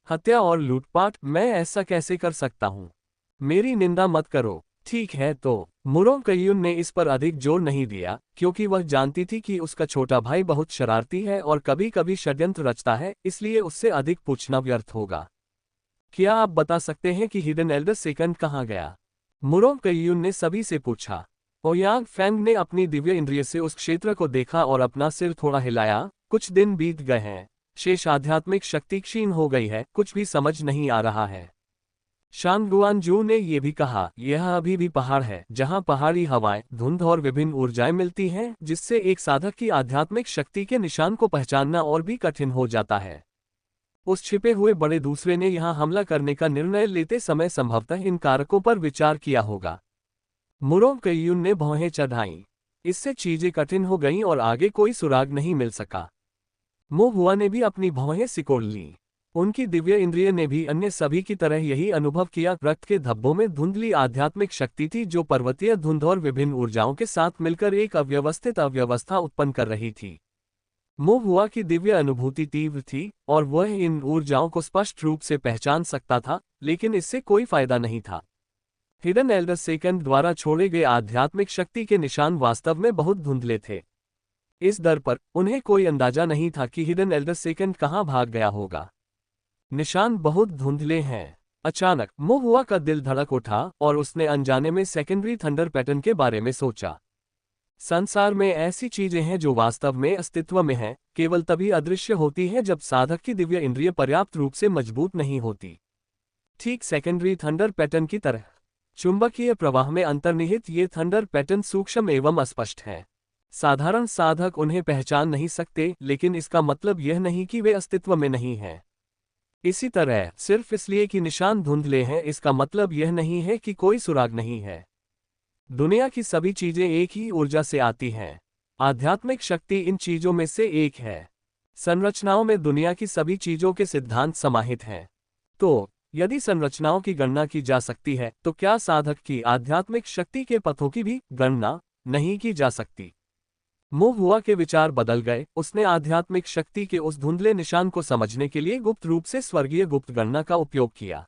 हत्या और लूटपाट, मैं ऐसा कैसे कर सकता हूँ? मेरी निंदा मत करो, ठीक है? तो मुरो कय्यून ने इस पर अधिक जोर नहीं दिया, क्योंकि वह जानती थी कि उसका छोटा भाई बहुत शरारती है और कभी कभी षड्यंत्र रचता है, इसलिए उससे अधिक पूछना व्यर्थ होगा। क्या आप बता सकते हैं कि हिडन एल्डर सेकंड कहाँ गया? मुरो कय्यून ने सभी से पूछा। ओयांग फैंग ने अपनी दिव्य इंद्रिय से उस क्षेत्र को देखा और अपना सिर थोड़ा हिलाया। कुछ दिन बीत गए हैं, शेष आध्यात्मिक शक्ति क्षीण हो गई है, कुछ भी समझ नहीं आ रहा है। शांगुआनजू ने ये भी कहा, यह अभी भी पहाड़ है जहां पहाड़ी हवाएं, धुंध और विभिन्न ऊर्जाएं मिलती हैं, जिससे एक साधक की आध्यात्मिक शक्ति के निशान को पहचानना और भी कठिन हो जाता है। उस छिपे हुए बड़े दूसरे ने यहां हमला करने का निर्णय लेते समय संभवतः इन कारकों पर विचार किया होगा। मुरोंग कय्यून ने भौहें चढ़ाईं। इससे चीजें कठिन हो गईं और आगे कोई सुराग नहीं मिल सका। मो हुआ ने भी अपनी भौहें सिकोड़ लीं। उनकी दिव्य इंद्रिय ने भी अन्य सभी की तरह यही अनुभव किया। रक्त के धब्बों में धुंधली आध्यात्मिक शक्ति थी जो पर्वतीय धुंध और विभिन्न ऊर्जाओं के साथ मिलकर एक अव्यवस्थित अव्यवस्था उत्पन्न कर रही थी। मो हुआ की दिव्य अनुभूति तीव्र थी और वह इन ऊर्जाओं को स्पष्ट रूप से पहचान सकता था, लेकिन इससे कोई फायदा नहीं था। हिडन एल्डर सेकंड द्वारा छोड़े गए आध्यात्मिक शक्ति के निशान वास्तव में बहुत धुंधले थे। इस दर पर उन्हें कोई अंदाजा नहीं था कि हिडन एल्डर सेकंड कहां भाग गया होगा। निशान बहुत धुंधले हैं। अचानक मो हुआ का दिल धड़क उठा और उसने अनजाने में सेकेंडरी थंडर पैटर्न के बारे में सोचा। संसार में ऐसी चीजें हैं जो वास्तव में अस्तित्व में हैं, केवल तभी अदृश्य होती हैं जब साधक की दिव्य इंद्रिय पर्याप्त रूप से मजबूत नहीं होती। ठीक सेकेंडरी थंडर पैटर्न की तरह चुंबकीय प्रवाह में अंतर्निहित ये थंडर पैटर्न सूक्ष्म एवं अस्पष्ट हैं। साधारण साधक उन्हें पहचान नहीं सकते, लेकिन इसका मतलब यह नहीं कि वे अस्तित्व में नहीं हैं। इसी तरह सिर्फ इसलिए कि निशान धुंधले हैं, इसका मतलब यह नहीं है कि कोई सुराग नहीं है। दुनिया की सभी चीजें एक ही ऊर्जा से आती हैं। आध्यात्मिक शक्ति इन चीजों में से एक है। संरचनाओं में दुनिया की सभी चीजों के सिद्धांत समाहित हैं। तो यदि संरचनाओं की गणना की जा सकती है, तो क्या साधक की आध्यात्मिक शक्ति के पथों की भी गणना नहीं की जा सकती? मो हुआ के विचार बदल गए। उसने आध्यात्मिक शक्ति के उस धुंधले निशान को समझने के लिए गुप्त रूप से स्वर्गीय गुप्त गणना का उपयोग किया।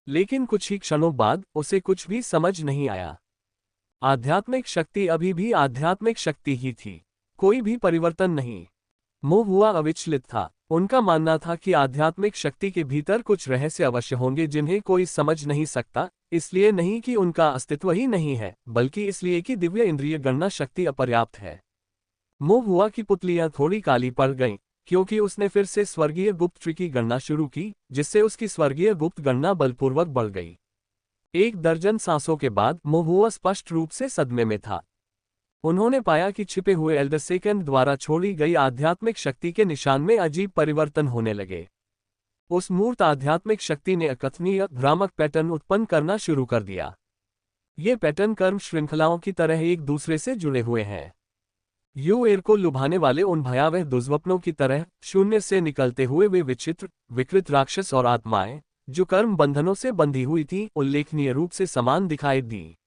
लेकिन कुछ ही क्षणों बाद उसे कुछ भी समझ नहीं आया। आध्यात्मिक शक्ति अभी भी आध्यात्मिक शक्ति ही थी, कोई भी परिवर्तन नहीं। मो हुआ अविचलित था। उनका मानना था कि आध्यात्मिक शक्ति के भीतर कुछ रहस्य अवश्य होंगे जिन्हें कोई समझ नहीं सकता, इसलिए नहीं कि उनका अस्तित्व ही नहीं है, बल्कि इसलिए कि दिव्य इंद्रिय गणना शक्ति अपर्याप्त है। मो हुआ की पुतलियां थोड़ी काली पड़ गईं, क्योंकि उसने फिर से स्वर्गीय गुप्त ट्री की गणना शुरू की, जिससे उसकी स्वर्गीय गुप्त गणना बलपूर्वक बढ़ गई। 1 दर्जन सांसों के बाद मो हुआ स्पष्ट रूप से सदमे में था। उन्होंने पाया कि छिपे हुए एल्डर सेकंड द्वारा छोड़ी गई आध्यात्मिक शक्ति के निशान में अजीब परिवर्तन होने लगे। उस मूर्त आध्यात्मिक शक्ति ने अकथनीय भ्रामक पैटर्न उत्पन्न करना शुरू कर दिया। ये पैटर्न कर्म श्रृंखलाओं की तरह एक दूसरे से जुड़े हुए हैं। यूएर को लुभाने वाले उन भयावह दुर्स्वप्नों की तरह शून्य से निकलते हुए वे विचित्र विकृत राक्षस और आत्माएं, जो कर्म बंधनों से बंधी हुई थीं, उल्लेखनीय रूप से समान दिखाई दी।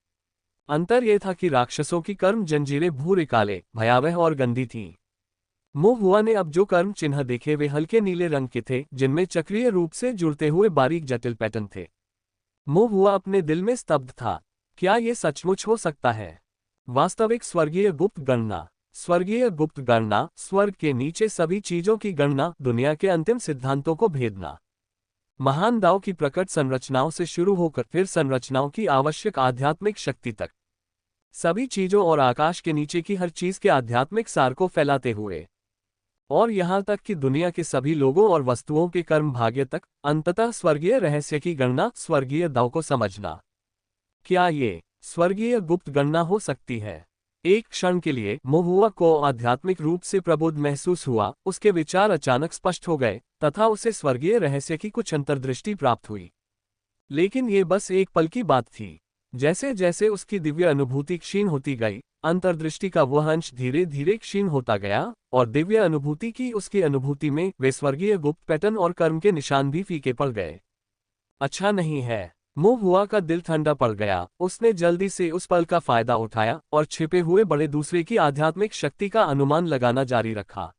अंतर यह था कि राक्षसों की कर्म जंजीरें भूरे काले, भयावह और गंदी थीं। मो हुआ ने अब जो कर्म चिन्ह देखे वे हल्के नीले रंग के थे, जिनमें चक्रीय रूप से जुड़ते हुए बारीक जटिल पैटर्न थे। मो हुआ अपने दिल में स्तब्ध था। क्या ये सचमुच हो सकता है? वास्तविक स्वर्गीय गुप्त गणना। स्वर्गीय गुप्त गणना, स्वर्ग के नीचे सभी चीजों की गणना, दुनिया के अंतिम सिद्धांतों को भेदना। महान दाव की प्रकट संरचनाओं से शुरू होकर फिर संरचनाओं की आवश्यक आध्यात्मिक शक्ति तक, सभी चीजों और आकाश के नीचे की हर चीज के आध्यात्मिक सार को फैलाते हुए, और यहां तक कि दुनिया के सभी लोगों और वस्तुओं के कर्म भाग्य तक, अंततः स्वर्गीय रहस्य की गणना, स्वर्गीय दाव को समझना। क्या ये स्वर्गीय गुप्त गणना हो सकती है? एक क्षण के लिए मो हुआ को आध्यात्मिक रूप से प्रबुद्ध महसूस हुआ। उसके विचार अचानक स्पष्ट हो गए तथा उसे स्वर्गीय रहस्य की कुछ अंतर्दृष्टि प्राप्त हुई। लेकिन ये बस एक पल की बात थी। जैसे जैसे उसकी दिव्य अनुभूति क्षीण होती गई, अंतर्दृष्टि का वह अंश धीरे धीरे क्षीण होता गया और दिव्य अनुभूति की उसकी अनुभूति में वे स्वर्गीय गुप्त पैटर्न और कर्म के निशान भी फीके पड़ गए। अच्छा नहीं है। मो हुआ का दिल ठंडा पड़ गया। उसने जल्दी से उस पल का फायदा उठाया और छिपे हुए बड़े दूसरे की आध्यात्मिक शक्ति का अनुमान लगाना जारी रखा।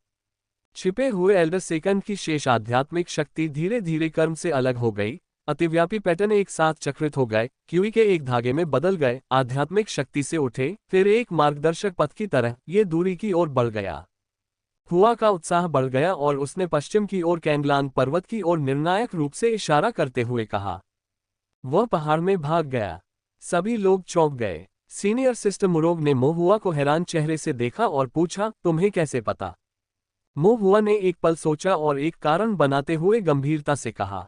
छिपे हुए एल्डर सेकंड की शेष आध्यात्मिक शक्ति धीरे धीरे कर्म से अलग हो गई। अतिव्यापी पैटर्न एक साथ चक्रित हो गए, क्यूई के एक धागे में बदल गए, आध्यात्मिक शक्ति से उठे, फिर एक मार्गदर्शक पथ की तरह ये दूरी की ओर बढ़ गया। हुआ का उत्साह बढ़ गया और उसने पश्चिम की ओर कैंगलान पर्वत की ओर निर्णायक रूप से इशारा करते हुए कहा। वह पहाड़ में भाग गया। सभी लोग चौंक गए। सीनियर सिस्टर मुरोग ने मो हुआ को हैरान चेहरे से देखा और पूछा, तुम्हें कैसे पता? मो हुआ ने एक पल सोचा और एक कारण बनाते हुए गंभीरता से कहा,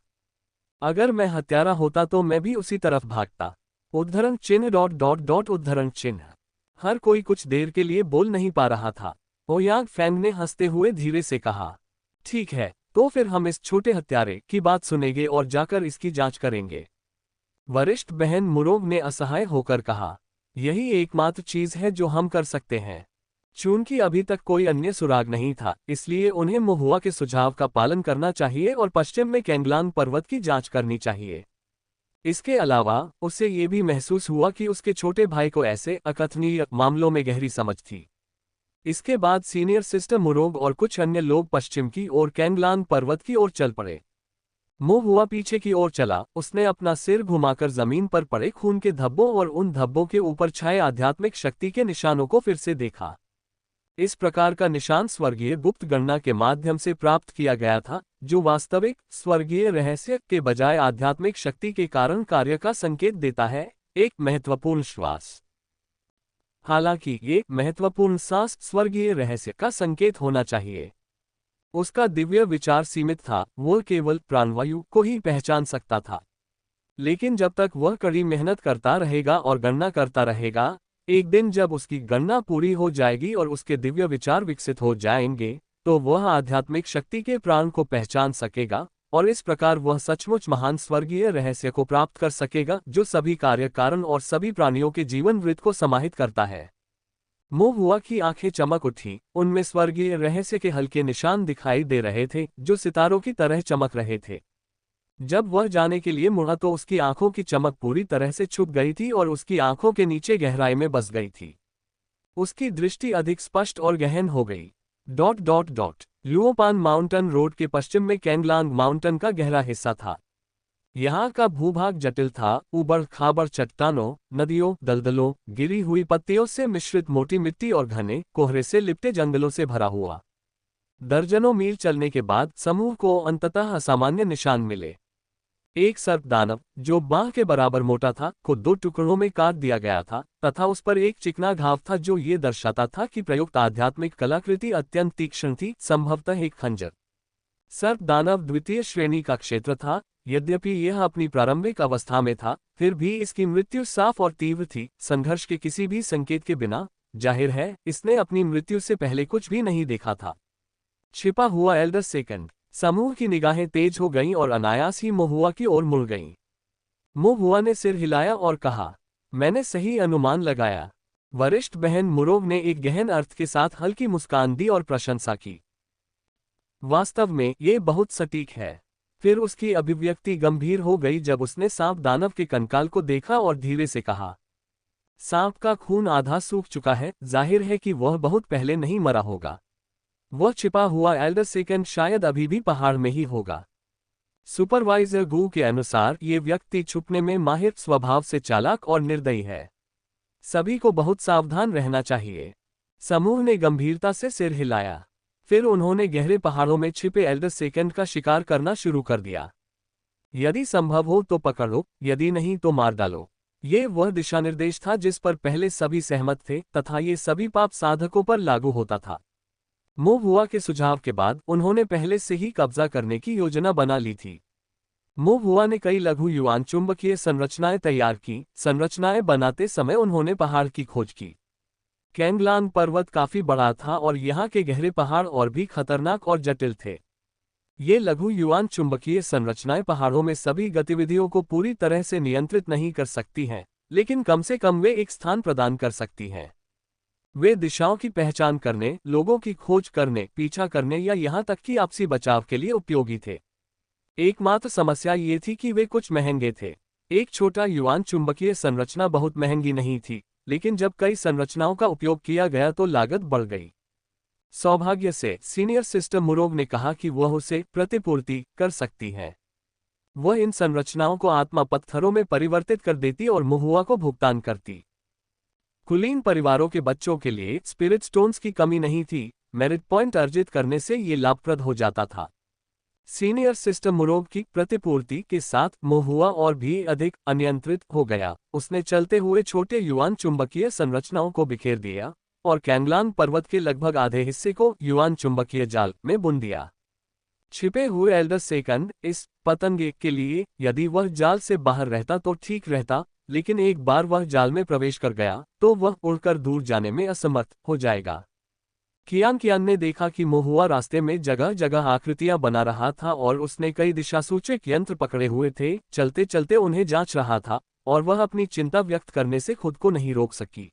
अगर मैं हत्यारा होता तो मैं भी उसी तरफ भागता। उद्धरण चिन्ह डॉट डॉट डॉट उद्धरण चिन्ह। हर कोई कुछ देर के लिए बोल नहीं पा रहा था। ओयांग फैंग ने हंसते हुए धीरे से कहा, ठीक है, तो फिर हम इस छोटे हत्यारे की बात सुनेंगे और जाकर इसकी जांच करेंगे। वरिष्ठ बहन मुरोग ने असहाय होकर कहा, यही एकमात्र चीज है जो हम कर सकते हैं। चूंकि अभी तक कोई अन्य सुराग नहीं था, इसलिए उन्हें महुआ के सुझाव का पालन करना चाहिए और पश्चिम में कैंगलांग पर्वत की जांच करनी चाहिए। इसके अलावा उसे ये भी महसूस हुआ कि उसके छोटे भाई को ऐसे अकथनीय मामलों में गहरी समझ थी। इसके बाद सीनियर सिस्टर मुरोग और कुछ अन्य लोग पश्चिम की ओर कैंगलांग पर्वत की ओर चल पड़े। महुआ पीछे की ओर चला। उसने अपना सिर घुमाकर जमीन पर पड़े खून के धब्बों और उन धब्बों के ऊपर छाए आध्यात्मिक शक्ति के निशानों को फिर से देखा। इस प्रकार का निशान स्वर्गीय गुप्त गणना के माध्यम से प्राप्त किया गया था, जो वास्तविक स्वर्गीय रहस्य के बजाय आध्यात्मिक शक्ति के कारण कार्य का संकेत देता है। एक महत्वपूर्ण श्वास। हालांकि ये महत्वपूर्ण सांस स्वर्गीय रहस्य का संकेत होना चाहिए। उसका दिव्य विचार सीमित था, वो केवल प्राणवायु को ही पहचान सकता था। लेकिन जब तक वह कड़ी मेहनत करता रहेगा और गणना करता रहेगा, एक दिन जब उसकी गणना पूरी हो जाएगी और उसके दिव्य विचार विकसित हो जाएंगे, तो वह आध्यात्मिक शक्ति के प्राण को पहचान सकेगा और इस प्रकार वह सचमुच महान स्वर्गीय रहस्य को प्राप्त कर सकेगा, जो सभी कार्य कारण और सभी प्राणियों के जीवन वृत्त को समाहित करता है। महुआ की आंखें चमक उठी। उनमें स्वर्गीय रहस्य के हल्के निशान दिखाई दे रहे थे, जो सितारों की तरह चमक रहे थे। जब वह जाने के लिए मुड़ा तो उसकी आंखों की चमक पूरी तरह से छुप गई थी और उसकी आंखों के नीचे गहराई में बस गई थी। उसकी दृष्टि अधिक स्पष्ट और गहन हो गई। Dot dot dot Luopan mountain road के पश्चिम में कैंगलांग माउंटेन का गहरा हिस्सा था। यहाँ का भूभाग जटिल था, ऊबड़ खाबड़ चट्टानों, नदियों, दलदलों, गिरी हुई पत्तियों से मिश्रित मोटी मिट्टी और घने कोहरे से लिपटे जंगलों से भरा हुआ। दर्जनों मील चलने के बाद समूह को अंततः असामान्य निशान मिले। एक सर्प दानव, जो बांह के बराबर मोटा था, को 2 टुकड़ों में काट दिया गया था तथा उस पर एक चिकना घाव था, जो ये दर्शाता था कि प्रयुक्त आध्यात्मिक कलाकृति अत्यंत तीक्ष्ण थी, संभवतः एक खंजर। सर्प दानव द्वितीय श्रेणी का क्षेत्र था। यद्यपि यह अपनी प्रारंभिक अवस्था में था, फिर भी इसकी मृत्यु साफ और तीव्र थी, संघर्ष के किसी भी संकेत के बिना। जाहिर है, इसने अपनी मृत्यु से पहले कुछ भी नहीं देखा था। छिपा हुआ एल्डर सेकंड। समूह की निगाहें तेज हो गईं और अनायास ही महुआ की ओर मुड़ गईं। महुआ ने सिर हिलाया और कहा, मैंने सही अनुमान लगाया। वरिष्ठ बहन मुरोग ने एक गहन अर्थ के साथ हल्की मुस्कान दी और प्रशंसा की। वास्तव में ये बहुत सटीक है। फिर उसकी अभिव्यक्ति गंभीर हो गई जब उसने सांप दानव के कंकाल को देखा और धीरे से कहा, सांप का खून आधा सूख चुका है, जाहिर है कि वह बहुत पहले नहीं मरा होगा। वह छिपा हुआ एल्डर सेकंड शायद अभी भी पहाड़ में ही होगा। सुपरवाइजर गू के अनुसार ये व्यक्ति छुपने में माहिर, स्वभाव से चालाक और निर्दयी है। सभी को बहुत सावधान रहना चाहिए। समूह ने गंभीरता से सिर हिलाया। फिर उन्होंने गहरे पहाड़ों में छिपे एल्डर सेकंड का शिकार करना शुरू कर दिया। यदि संभव हो तो पकड़ो, यदि नहीं तो मार डालो। ये वह दिशानिर्देश था जिस पर पहले सभी सहमत थे तथा ये सभी पाप साधकों पर लागू होता था। महुआ के सुझाव के बाद उन्होंने पहले से ही कब्जा करने की योजना बना ली थी। महुआ ने कई लघु युवान चुंबकीय संरचनाएं तैयार की। संरचनाएं बनाते समय उन्होंने पहाड़ की खोज की। कैंगलांग पर्वत काफी बड़ा था और यहाँ के गहरे पहाड़ और भी खतरनाक और जटिल थे। ये लघु युवान चुंबकीय संरचनाएं पहाड़ों में सभी गतिविधियों को पूरी तरह से नियंत्रित नहीं कर सकती हैं, लेकिन कम से कम वे एक स्थान प्रदान कर सकती हैं। वे दिशाओं की पहचान करने, लोगों की खोज करने, पीछा करने या यहाँ तक कि आपसी बचाव के लिए उपयोगी थे। एकमात्र समस्या ये थी कि वे कुछ महंगे थे। एक छोटा युवान चुंबकीय संरचना बहुत महंगी नहीं थी, लेकिन जब कई संरचनाओं का उपयोग किया गया तो लागत बढ़ गई। सौभाग्य से सीनियर सिस्टर मुरोग ने कहा कि वह उसे प्रतिपूर्ति कर सकती है। वह इन संरचनाओं को आत्मा पत्थरों में परिवर्तित कर देती और महुआ को भुगतान करती। कुलीन परिवारों के बच्चों के लिए स्पिरिट स्टोन्स की कमी नहीं थी। मेरिट पॉइंट अर्जित करने से ये लाभप्रद हो जाता था। सीनियर सिस्टर मुरोग की प्रतिपूर्ति के साथ महुआ और भी अधिक अनियंत्रित हो गया। उसने चलते हुए छोटे युवान चुंबकीय संरचनाओं को बिखेर दिया और कैंगलांग पर्वत के लगभग आधे हिस्से को युवान चुंबकीय जाल में बुन दिया। छिपे हुए एल्डर सेकंड इस पतंगे के लिए यदि वह जाल से बाहर रहता तो ठीक रहता, लेकिन एक बार वह जाल में प्रवेश कर गया तो वह उड़कर दूर जाने में असमर्थ हो जाएगा। कियान कियान ने देखा कि मोहुआ रास्ते में जगह जगह आकृतियां बना रहा था और उसने कई दिशासूचक यंत्र पकड़े हुए थे। चलते चलते उन्हें जांच रहा था और वह अपनी चिंता व्यक्त करने से खुद को नहीं रोक सकी।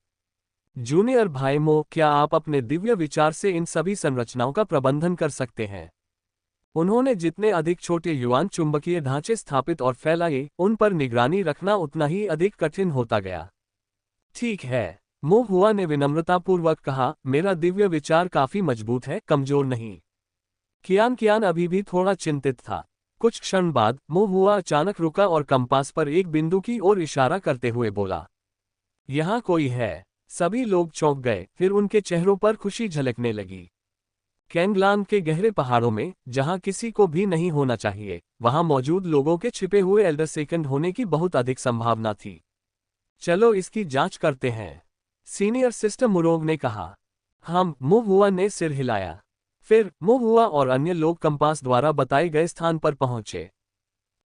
जूनियर भाई मो, क्या आप अपने दिव्य विचार से इन सभी संरचनाओं का प्रबंधन कर सकते हैं? उन्होंने जितने अधिक छोटे युवान चुंबकीय ढांचे स्थापित और फैलाए, उन पर निगरानी रखना उतना ही अधिक कठिन होता गया। ठीक है, मोहुआ ने विनम्रतापूर्वक कहा, मेरा दिव्य विचार काफी मजबूत है, कमजोर नहीं। कियान कियान अभी भी थोड़ा चिंतित था। कुछ क्षण बाद मोहुआ अचानक रुका और कंपास पर एक बिंदु की ओर इशारा करते हुए बोला, यहाँ कोई है। सभी लोग चौंक गए, फिर उनके चेहरों पर खुशी झलकने लगी। कैंगलान के गहरे पहाड़ों में, जहां किसी को भी नहीं होना चाहिए, वहां मौजूद लोगों के छिपे हुए एल्डर सेकंड होने की बहुत अधिक संभावना थी। चलो इसकी जांच करते हैं, सीनियर सिस्टर मुरोग ने कहा। हम मोहुआ ने सिर हिलाया। फिर मोहुआ और अन्य लोग कंपास द्वारा बताए गए स्थान पर पहुंचे।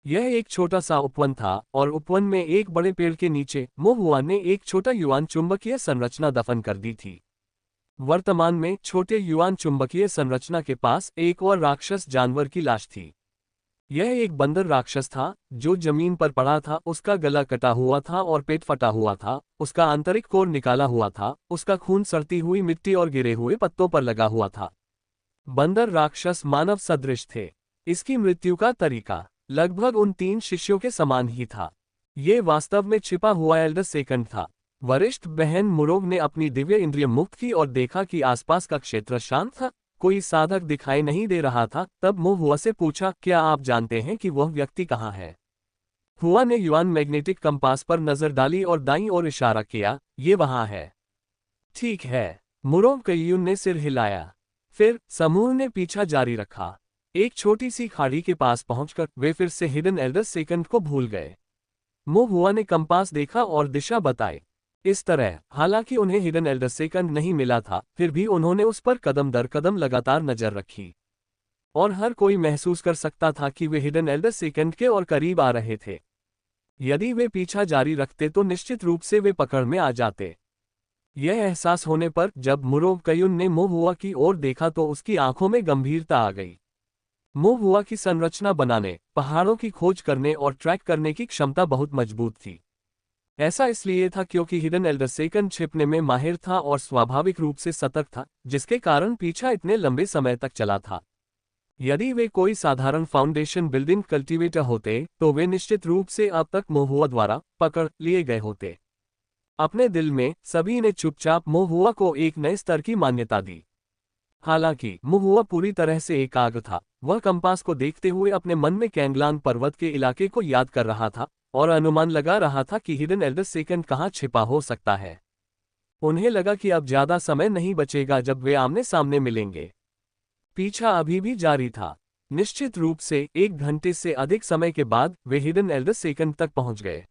यह एक छोटा सा उपवन था और उपवन में एक बड़े पेड़ के नीचे मोहुआ ने एक छोटा युवान चुंबकीय संरचना दफन कर दी थी। वर्तमान में छोटे युवान चुंबकीय संरचना के पास एक और राक्षस जानवर की लाश थी। यह एक बंदर राक्षस था जो जमीन पर पड़ा था। उसका गला कटा हुआ था और पेट फटा हुआ था। उसका आंतरिक कोर निकाला हुआ था। उसका खून सड़ती हुई मिट्टी और गिरे हुए पत्तों पर लगा हुआ था। बंदर राक्षस मानव सदृश थे। इसकी मृत्यु का तरीका लगभग उन 3 शिष्यों के समान ही था। ये वास्तव में छिपा हुआ एल्डर सेकंड था। वरिष्ठ बहन मुरोग ने अपनी दिव्य इंद्रिय मुक्त की और देखा कि आसपास का क्षेत्र शांत था, कोई साधक दिखाई नहीं दे रहा था। तब मोहुआ से पूछा, क्या आप जानते हैं कि वह व्यक्ति कहाँ है? हुआ ने युआन मैग्नेटिक कंपास पर नजर डाली और दाईं ओर इशारा किया, ये वहां है। ठीक है, मुरोग कय्यून ने सिर हिलाया। फिर समूह ने पीछा जारी रखा। एक छोटी सी खाड़ी के पास पहुंचकर वे फिर से हिडन एल्डर सेकंड को भूल गए। मोहुआ ने कंपास देखा और दिशा बताई। इस तरह, हालांकि उन्हें हिडन एल्डर सेकंड नहीं मिला था, फिर भी उन्होंने उस पर कदम दर कदम लगातार नजर रखी। और हर कोई महसूस कर सकता था कि वे हिडन एल्डर सेकंड के और करीब आ रहे थे। यदि वे पीछा जारी रखते तो निश्चित रूप से वे पकड़ में आ जाते। यह एहसास होने पर जब मुरोग कयुन ने मोहुआ की ओर देखा तो उसकी आंखों में गंभीरता आ गई। मोहुआ की संरचना बनाने, पहाड़ों की खोज करने और ट्रैक करने की क्षमता बहुत मजबूत थी। ऐसा इसलिए था क्योंकि हिडन एल्डर सेकंड छिपने में माहिर था और स्वाभाविक रूप से सतर्क था, जिसके कारण पीछा इतने लंबे समय तक चला था। यदि वे कोई साधारण फाउंडेशन बिल्डिंग कल्टीवेटर होते तो वे निश्चित रूप से अब तक मोहुआ द्वारा पकड़ लिए गए होते। अपने दिल में सभी ने चुपचाप मोहुआ को एक नए स्तर की मान्यता दी। हालांकि मोहुआ पूरी तरह से एकाग्र था। वह कंपास को देखते हुए अपने मन में कैंगलान पर्वत के इलाके को याद कर रहा था और अनुमान लगा रहा था कि हिडन एल्डर सेकंड कहाँ छिपा हो सकता है। उन्हें लगा कि अब ज्यादा समय नहीं बचेगा जब वे आमने सामने मिलेंगे। पीछा अभी भी जारी था। निश्चित रूप से 1 घंटे से अधिक समय के बाद वे हिडन एल्डर सेकंड तक पहुंच गए।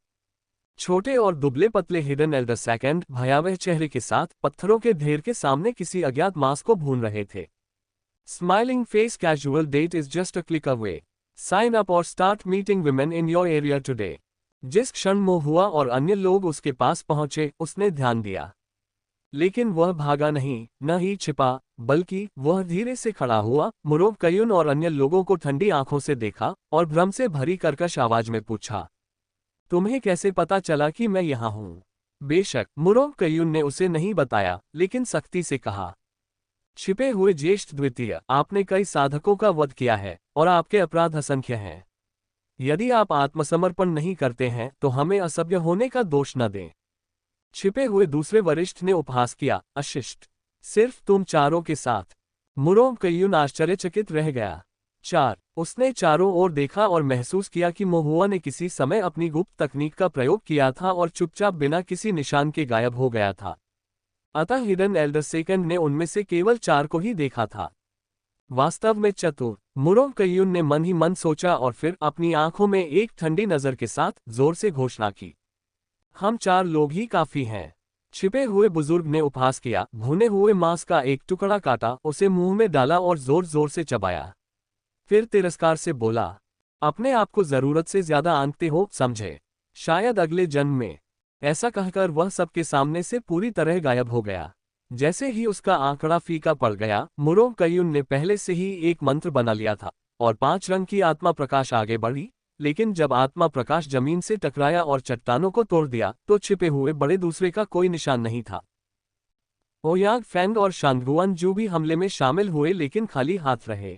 छोटे और दुबले पतले हिडन एल्डर सेकंड भयावह चेहरे के साथ पत्थरों के ढेर के सामने किसी अज्ञात मांस को भून रहे थे। Smiling face casual date is just a click away. Sign up और start meeting women in your area today. जिस क्षण मोहुआ और अन्य लोग उसके पास पहुंचे, उसने ध्यान दिया। लेकिन वह भागा नहीं, न ही छिपा, बल्कि वह धीरे से खड़ा हुआ, मुरोग कयुन और अन्य लोगों को ठंडी आंखों से देखा और भ्रम से भरी कर्कश आवाज में पूछा, तुम्हें कैसे पता चला कि मैं यहाँ हूँ? बेशक मुरोग कयुन ने उसे नहीं बताया, लेकिन सख्ती से कहा, छिपे हुए ज्येष्ठ द्वितीय, आपने कई साधकों का वध किया है और आपके अपराध असंख्य हैं। यदि आप आत्मसमर्पण नहीं करते हैं तो हमें असभ्य होने का दोष न दें। छिपे हुए दूसरे वरिष्ठ ने उपहास किया, अशिष्ट, सिर्फ तुम चारों के साथ। मुरोग कयुन आश्चर्यचकित रह गया। 4 उसने चारों ओर देखा और महसूस किया कि मोहुआ ने किसी समय अपनी गुप्त तकनीक का प्रयोग किया था और चुपचाप बिना किसी निशान के गायब हो गया था। अतः हिडन एल्डर सेकंड ने उनमें से केवल 4 को ही देखा था। वास्तव में चतुर, मुरोग कयुन ने मन ही मन सोचा और फिर अपनी आंखों में एक ठंडी नजर के साथ जोर से घोषणा की, हम 4 लोग ही काफी हैं। छिपे हुए बुजुर्ग ने उपहास किया, भुने हुए मांस का एक टुकड़ा काटा, उसे मुंह में डाला और जोर जोर से चबाया। फिर तिरस्कार से बोला, अपने आप को जरूरत से ज्यादा आंकते हो, समझे? शायद अगले जन्म में। ऐसा कहकर वह सबके सामने से पूरी तरह गायब हो गया। जैसे ही उसका आंकड़ा फीका पड़ गया, मुरो कयुन ने पहले से ही एक मंत्र बना लिया था और 5 रंग की आत्मा प्रकाश आगे बढ़ी। लेकिन जब आत्मा प्रकाश जमीन से टकराया और चट्टानों को तोड़ दिया तो छिपे हुए बड़े दूसरे का कोई निशान नहीं था। ओयांग फैंग और शांगुआन जू भी हमले में शामिल हुए लेकिन खाली हाथ रहे।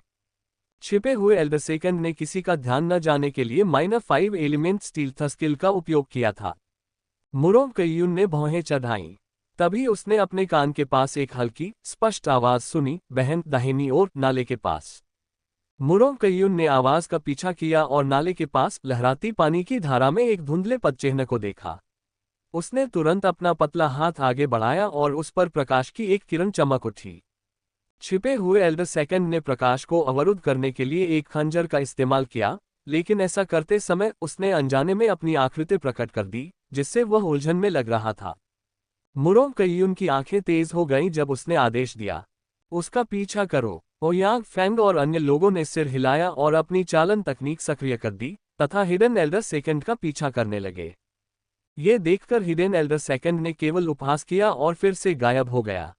छिपे हुए एल्डर सेकंड ने किसी का ध्यान न जाने के लिए माइनर 5 एलिमेंट स्टील्थ स्किल का उपयोग किया था। मुरो कयुन ने भौहें चढ़ाईं। तभी उसने अपने कान के पास एक हल्की स्पष्ट आवाज सुनी, बहन, दाहिनी ओर, नाले के पास। मुरो कयुन ने आवाज का पीछा किया और नाले के पास लहराती पानी की धारा में एक धुंधले पदचिह्न को देखा। उसने तुरंत अपना पतला हाथ आगे बढ़ाया और उस पर प्रकाश की एक किरण चमक उठी। छिपे हुए एल्डर सेकंड ने प्रकाश को अवरुद्ध करने के लिए एक खंजर का इस्तेमाल किया, लेकिन ऐसा करते समय उसने अनजाने में अपनी आकृति प्रकट कर दी, जिससे वह उलझन में लग रहा था। मुरो कयुन की आंखें तेज हो गईं जब उसने आदेश दिया, उसका पीछा करो। ओयांग फैंग और अन्य लोगों ने सिर हिलाया और अपनी चालन तकनीक सक्रिय कर दी तथा हिडन एल्डर सेकंड का पीछा करने लगे। ये देखकर हिडन एल्डर सेकंड ने केवल उपहास किया और फिर से गायब हो गया।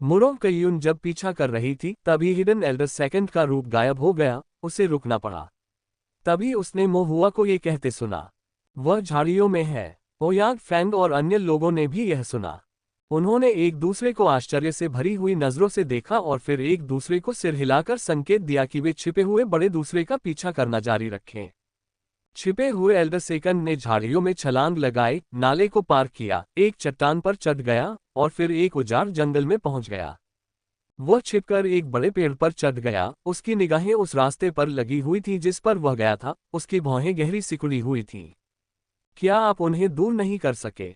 मुरो कयुन जब पीछा कर रही थी तभी हिडन एल्डर सेकंड का रूप गायब हो गया, उसे रुकना पड़ा। तभी उसने मोहुआ को ये कहते सुना, वह झाड़ियों में है। ओयांग फैंग और अन्य लोगों ने भी यह सुना। उन्होंने एक दूसरे को आश्चर्य से भरी हुई नजरों से देखा और फिर एक दूसरे को सिर हिलाकर संकेत दिया कि वे छिपे हुए बड़े दूसरे का पीछा करना जारी रखें। छिपे हुए एल्डर सेकंड ने झाड़ियों में छलांग लगाई, नाले को पार किया, एक चट्टान पर चढ़ गया और फिर एक उजाड़ जंगल में पहुंच गया। वह छिपकर एक बड़े पेड़ पर चढ़ गया। उसकी निगाहें उस रास्ते पर लगी हुई थी जिस पर वह गया था। उसकी भौहें गहरी सिकुड़ी हुई थीं। क्या आप उन्हें दूर नहीं कर सके?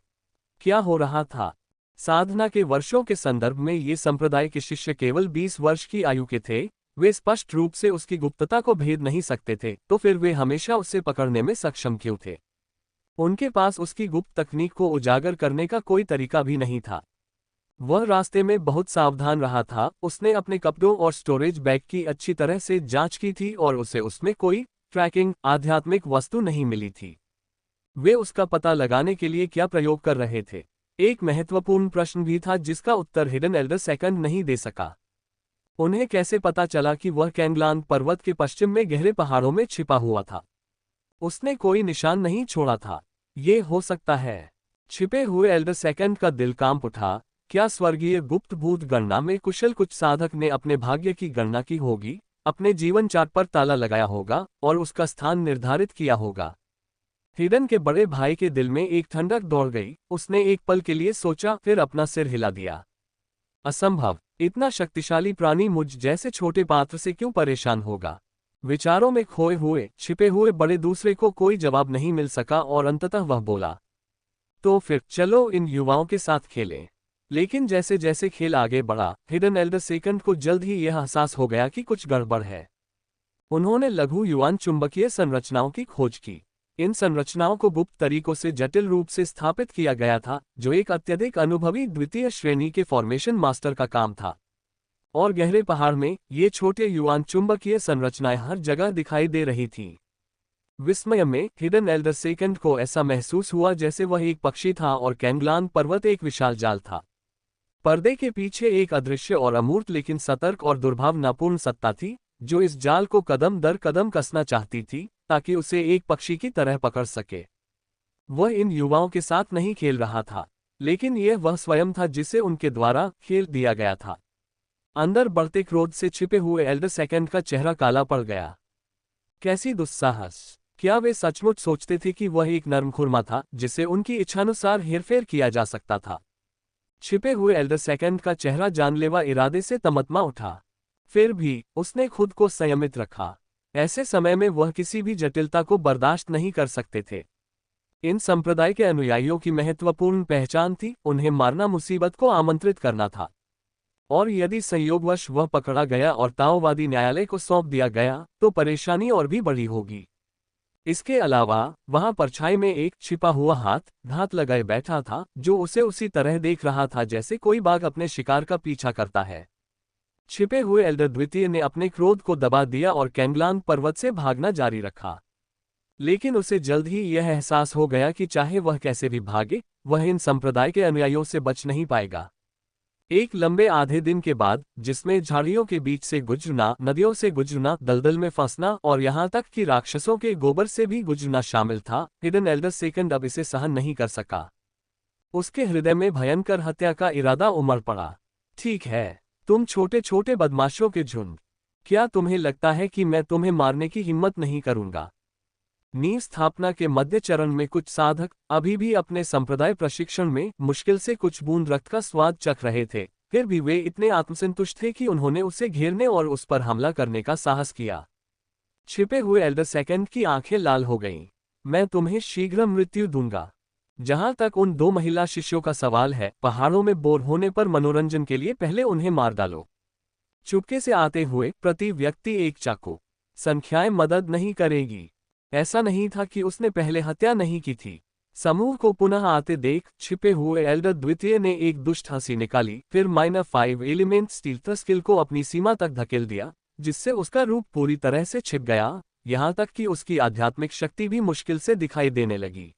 क्या हो रहा था? साधना के वर्षों के संदर्भ में ये संप्रदाय के शिष्य केवल 20 वर्ष की आयु के थे। वे स्पष्ट रूप से उसकी गुप्तता को भेद नहीं सकते थे, तो फिर वे हमेशा उसे पकड़ने में सक्षम क्यों थे? उनके पास उसकी गुप्त तकनीक को उजागर करने का कोई तरीका भी नहीं था। वह रास्ते में बहुत सावधान रहा था। उसने अपने कपड़ों और स्टोरेज बैग की अच्छी तरह से जांच की थी और उसे उसमें कोई ट्रैकिंग आध्यात्मिक वस्तु नहीं मिली थी। वे उसका पता लगाने के लिए क्या प्रयोग कर रहे थे? एक महत्वपूर्ण प्रश्न भी था जिसका उत्तर हिडन एल्डर सेकंड नहीं दे सका। उन्हें कैसे पता चला कि वह कैंगलांग पर्वत के पश्चिम में गहरे पहाड़ों में छिपा हुआ था? उसने कोई निशान नहीं छोड़ा था। ये हो सकता है। छिपे हुए एल्डर सेकंड का दिल कांप उठा। क्या स्वर्गीय गुप्त भूत गणना में कुशल कुछ साधक ने अपने भाग्य की गणना की होगी, अपने जीवन चार्ट पर ताला लगाया होगा और उसका स्थान निर्धारित किया होगा? हिडन के बड़े भाई के दिल में एक ठंडक दौड़ गई। उसने एक पल के लिए सोचा, फिर अपना सिर हिला दिया। असंभव, इतना शक्तिशाली प्राणी मुझ जैसे छोटे पात्र से क्यों परेशान होगा? विचारों में खोए हुए छिपे हुए बड़े दूसरे को कोई जवाब नहीं मिल सका और अंततः वह बोला, तो फिर चलो इन युवाओं के साथ खेलें। लेकिन जैसे जैसे खेल आगे बढ़ा, हिडन एल्डर सेकंड को जल्द ही यह एहसास हो गया कि कुछ गड़बड़ है। उन्होंने लघु युवान चुंबकीय संरचनाओं की खोज की। इन संरचनाओं को गुप्त तरीकों से जटिल रूप से स्थापित किया गया था, जो एक अत्यधिक अनुभवी द्वितीय श्रेणी के फॉर्मेशन मास्टर का काम था। और गहरे पहाड़ में ये छोटे युवान चुंबकीय संरचनाएं हर जगह दिखाई दे रही थीं। विस्मय में हिडन एल्डर सेकंड को ऐसा महसूस हुआ जैसे वह एक पक्षी था और कैंगलांग पर्वत एक विशाल जाल था। पर्दे के पीछे एक अदृश्य और अमूर्त लेकिन सतर्क और दुर्भावनापूर्ण सत्ता थी, जो इस जाल को कदम दर कदम कसना चाहती थी ताकि उसे एक पक्षी की तरह पकड़ सके। वह इन युवाओं के साथ नहीं खेल रहा था, लेकिन यह वह स्वयं था जिसे उनके द्वारा खेल दिया गया था। अंदर बढ़ते क्रोध से छिपे हुए एल्डर सेकंड का चेहरा काला पड़ गया। कैसी दुस्साहस! क्या वे सचमुच सोचते थे कि वह एक नरमखुरमा था जिसे उनकी इच्छानुसार हेरफेर किया जा सकता था? छिपे हुए एल्डर सेकंड का चेहरा जानलेवा इरादे से तमतमा उठा। फिर भी उसने खुद को संयमित रखा। ऐसे समय में वह किसी भी जटिलता को बर्दाश्त नहीं कर सकते थे। इन संप्रदाय के अनुयायियों की महत्वपूर्ण पहचान थी, उन्हें मारना मुसीबत को आमंत्रित करना था। और यदि संयोगवश वह पकड़ा गया और ताओवादी न्यायालय को सौंप दिया गया, तो परेशानी और भी बड़ी होगी। इसके अलावा वहां परछाई में एक छिपा हुआ हाथ घात लगाए बैठा था, जो उसे उसी तरह देख रहा था जैसे कोई बाघ अपने शिकार का पीछा करता है। छिपे हुए एल्डर द्वितीय ने अपने क्रोध को दबा दिया और कैंगलांग पर्वत से भागना जारी रखा। लेकिन उसे जल्द ही यह एहसास हो गया कि चाहे वह कैसे भी भागे, वह इन संप्रदाय के अनुयायियों से बच नहीं पाएगा। एक लंबे आधे दिन के बाद, जिसमें झाड़ियों के बीच से गुजरना, नदियों से गुजरना, दलदल में फंसना और यहाँ तक कि राक्षसों के गोबर से भी गुजरना शामिल था, हिडन एल्डर सेकंड अब इसे सहन नहीं कर सका। उसके हृदय में भयंकर हत्या का इरादा उमड़ पड़ा। ठीक है, तुम छोटे छोटे बदमाशों के झुंड, क्या तुम्हें लगता है कि मैं तुम्हें मारने की हिम्मत नहीं करूंगा? नींव स्थापना के मध्य चरण में कुछ साधक अभी भी अपने संप्रदाय प्रशिक्षण में मुश्किल से कुछ बूंद रक्त का स्वाद चख रहे थे, फिर भी वे इतने आत्मसंतुष्ट थे कि उन्होंने उसे घेरने और उस पर हमला करने का साहस किया। छिपे हुए एल्डर सेकंड की आंखें लाल हो गईं। मैं तुम्हें शीघ्र मृत्यु दूंगा। जहां तक उन दो महिला शिष्यों का सवाल है, पहाड़ों में बोर होने पर मनोरंजन के लिए पहले उन्हें मार डालो। चुपके से आते हुए प्रति व्यक्ति एक चाकू। संख्याएं मदद नहीं करेगी। ऐसा नहीं था कि उसने पहले हत्या नहीं की थी। समूह को पुनः आते देख छिपे हुए एल्डर द्वितीय ने एक दुष्ट हंसी निकाली, फिर -5 एलिमेंट स्टील्थ स्किल को अपनी सीमा तक धकेल दिया, जिससे उसका रूप पूरी तरह से छिप गया, यहां तक कि उसकी आध्यात्मिक शक्ति भी मुश्किल से दिखाई देने लगी।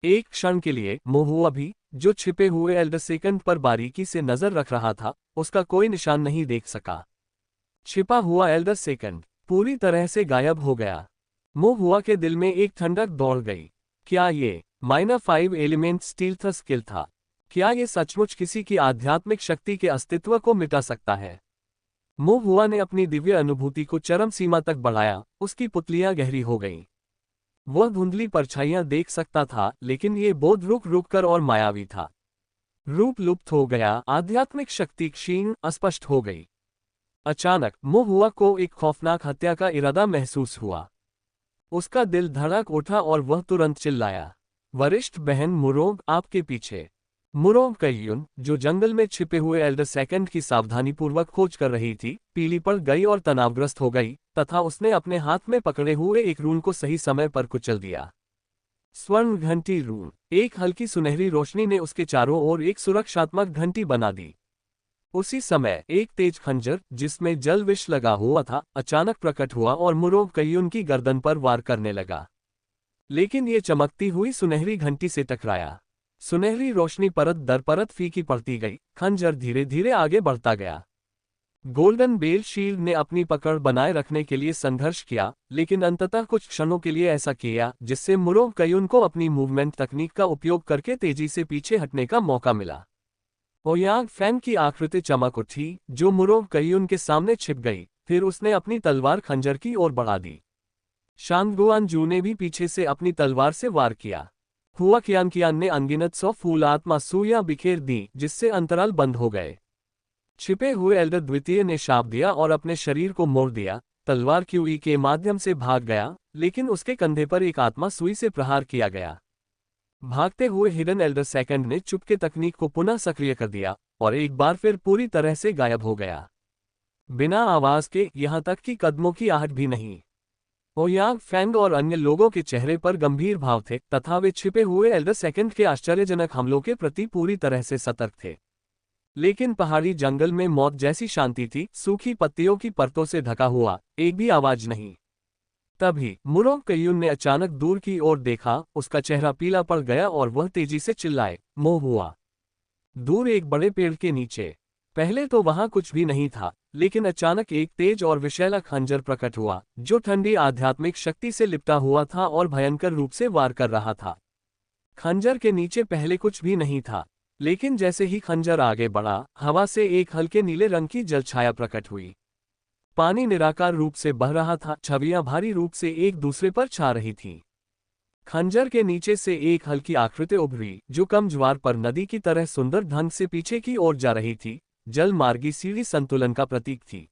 एक क्षण के लिए मोहुआ भी, जो छिपे हुए एल्डर सेकंड पर बारीकी से नजर रख रहा था, उसका कोई निशान नहीं देख सका। छिपा हुआ एल्डर सेकंड पूरी तरह से गायब हो गया। मोहुआ के दिल में एक ठंडक दौड़ गई। क्या ये -5 एलिमेंट स्टील्थ स्किल था? क्या ये सचमुच किसी की आध्यात्मिक शक्ति के अस्तित्व को मिटा सकता है? मोहुआ ने अपनी दिव्य अनुभूति को चरम सीमा तक बढ़ाया, उसकी पुतलियां गहरी हो गईं। वह धुंधली परछाइयां देख सकता था, लेकिन ये बोध रुक रुक कर और मायावी था। रूप लुप्त हो गया, आध्यात्मिक शक्ति क्षीण अस्पष्ट हो गई। अचानक मोहुआ को एक खौफनाक हत्या का इरादा महसूस हुआ। उसका दिल धड़क उठा और वह तुरंत चिल्लाया, वरिष्ठ बहन मुरोंग, आपके पीछे। मुरोंग कयुन, जो जंगल में छिपे हुए एल्डर सेकंड की सावधानीपूर्वक खोज कर रही थी, पीली पड़ गई और तनावग्रस्त हो गई, तथा उसने अपने हाथ में पकड़े हुए एक रून को सही समय पर कुचल दिया। स्वर्ण घंटी रून। एक हल्की सुनहरी रोशनी ने उसके चारों ओर एक सुरक्षात्मक घंटी बना दी। उसी समय एक तेज खंजर, जिसमें जल विष लगा हुआ था, अचानक प्रकट हुआ और मुरोंग कयुन की गर्दन पर वार करने लगा। लेकिन ये चमकती हुई सुनहरी घंटी से टकराया। सुनहरी रोशनी परत दर परत फीकी पड़ती गई, खंजर धीरे धीरे आगे बढ़ता गया। गोल्डन बेल शील्ड ने अपनी पकड़ बनाए रखने के लिए संघर्ष किया, लेकिन अंततः कुछ क्षणों के लिए ऐसा किया जिससे मुरोंग कयुन को अपनी मूवमेंट तकनीक का उपयोग करके तेजी से पीछे हटने का मौका मिला। ओयांग फैन की आकृति चमक उठी, जो मुरोंग कयुन के सामने छिप गई, फिर उसने अपनी तलवार खंजर की ओर बढ़ा दी। शांगुआन जू ने भी पीछे से अपनी तलवार से वार किया। हुआ कियान ने अनगिनत 100 फूल आत्मा सुइयां बिखेर दी, जिससे अंतराल बंद हो गए। छिपे हुए एल्डर द्वितीय ने शाप दिया और अपने शरीर को मोड़ दिया, तलवार क्यूई के माध्यम से भाग गया, लेकिन उसके कंधे पर एक आत्मा सुई से प्रहार किया गया। भागते हुए हिडन एल्डर सेकंड ने चुपके तकनीक को पुनः सक्रिय कर दिया और एक बार फिर पूरी तरह से गायब हो गया। बिना आवाज के, यहां तक कि कदमों की आहट भी नहीं। ओयांग फैंग और अन्य लोगों के चेहरे पर गंभीर भाव थे, तथा वे छिपे हुए एल्डर सेकंड के आश्चर्यजनक हमलों के प्रति पूरी तरह से सतर्क थे। लेकिन पहाड़ी जंगल में मौत जैसी शांति थी, सूखी पत्तियों की परतों से ढका हुआ, एक भी आवाज नहीं। तभी मुरोंग कयुन ने अचानक दूर की ओर देखा, उसका चेहरा पीला पड़ गया और वह तेजी से चिल्लाए, मोहुआ। दूर एक बड़े पेड़ के नीचे। पहले तो वहां कुछ भी नहीं था, लेकिन अचानक एक तेज और विषैला खंजर प्रकट हुआ, जो ठंडी आध्यात्मिक शक्ति से लिपटा हुआ था और भयंकर रूप से वार कर रहा था। खंजर के नीचे पहले कुछ भी नहीं था, लेकिन जैसे ही खंजर आगे बढ़ा, हवा से एक हल्के नीले रंग की जलछाया प्रकट हुई। पानी निराकार रूप से बह रहा था, छवियां भारी रूप से एक दूसरे पर छा रही थीं। खंजर के नीचे से एक हल्की आकृति उभरी, जो कम ज्वार पर नदी की तरह सुंदर ढंग से पीछे की ओर जा रही थी। जल मार्गी सीढ़ी संतुलन का प्रतीक थी।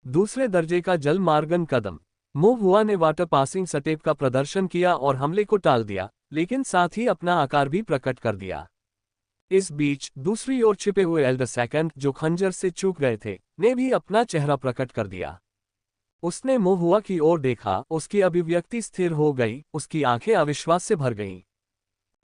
दूसरे दर्जे का जल मार्गन कदम। मोहुआ ने वाटर पासिंग स्टेप का प्रदर्शन किया और हमले को टाल दिया, लेकिन साथ ही अपना आकार भी प्रकट कर दिया। इस बीच दूसरी ओर छिपे हुए एल्डर सेकंड, जो खंजर से चूक गए थे, ने भी अपना चेहरा प्रकट कर दिया। उसने मोहुआ की ओर देखा, उसकी अभिव्यक्ति स्थिर हो गई, उसकी आंखें अविश्वास से भर गईं।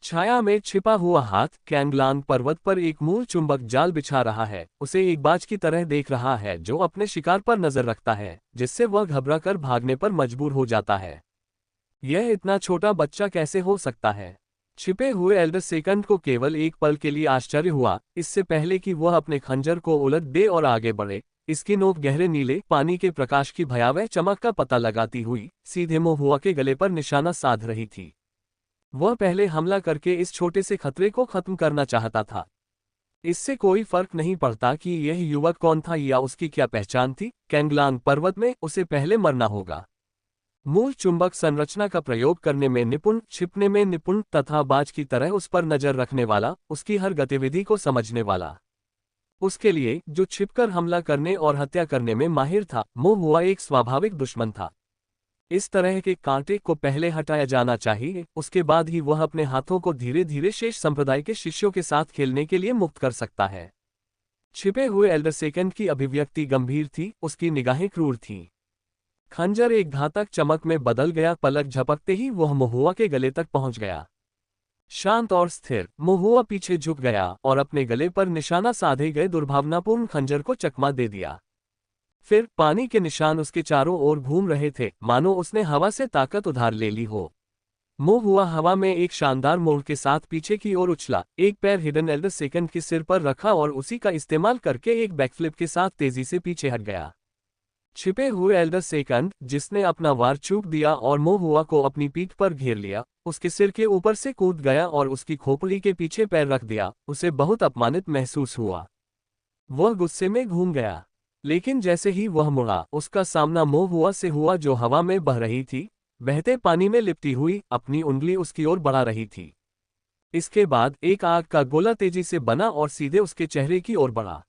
छाया में छिपा हुआ हाथ कैंगलांग पर्वत पर एक मूल चुंबक जाल बिछा रहा है, उसे एक बाज की तरह देख रहा है जो अपने शिकार पर नजर रखता है, जिससे वह घबराकर भागने पर मजबूर हो जाता है। यह इतना छोटा बच्चा कैसे हो सकता है? छिपे हुए एल्डर सेकंड को केवल एक पल के लिए आश्चर्य हुआ, इससे पहले कि वह अपने खंजर को उलट दे और आगे बढ़े। इसकी नोक गहरे नीले पानी के प्रकाश की भयावह चमक का पता लगाती हुई सीधे मोहुआ के गले पर निशाना साध रही थी। वह पहले हमला करके इस छोटे से खतरे को खत्म करना चाहता था। इससे कोई फर्क नहीं पड़ता कि यह युवक कौन था या उसकी क्या पहचान थी, कैंगलांग पर्वत में उसे पहले मरना होगा। मूल चुंबक संरचना का प्रयोग करने में निपुण, छिपने में निपुण तथा बाज की तरह उस पर नजर रखने वाला, उसकी हर गतिविधि को समझने वाला। उसके लिए जो छिपकर हमला करने और हत्या करने में माहिर था, मोहुआ एक स्वाभाविक दुश्मन था। इस तरह के कांटे को पहले हटाया जाना चाहिए, उसके बाद ही वह अपने हाथों को धीरे धीरे शेष संप्रदाय के शिष्यों के साथ खेलने के लिए मुक्त कर सकता है। छिपे हुए एल्डर सेकंड की अभिव्यक्ति गंभीर थी, उसकी निगाहें क्रूर थीं। खंजर एक घातक चमक में बदल गया, पलक झपकते ही वह मोहुआ के गले तक पहुंच गया। शांत और स्थिर, मोहुआ पीछे झुक गया और अपने गले पर निशाना साधे गए दुर्भावनापूर्ण खंजर को चकमा दे दिया। फिर पानी के निशान उसके चारों ओर घूम रहे थे, मानो उसने हवा से ताकत उधार ले ली हो। मोहुआ हवा में एक शानदार मोड़ के साथ पीछे की ओर उछला, एक पैर हिडन एल्डर सेकंड के सिर पर रखा और उसी का इस्तेमाल करके एक बैकफ्लिप के साथ तेजी से पीछे हट गया। छिपे हुए एल्डर सेकंड, जिसने अपना वार चूक दिया और मोहुआ को अपनी पीठ पर घेर लिया, उसके सिर के ऊपर से कूद गया और उसकी खोपड़ी के पीछे पैर रख दिया। उसे बहुत अपमानित महसूस हुआ। वह गुस्से में घूम गया, लेकिन जैसे ही वह मुड़ा, उसका सामना मोहुआ से हुआ जो हवा में बह रही थी, बहते पानी में लिपटी हुई, अपनी उंगली उसकी ओर बढ़ा रही थी। इसके बाद एक आग का गोला तेजी से बना और सीधे उसके चेहरे की ओर बढ़ा।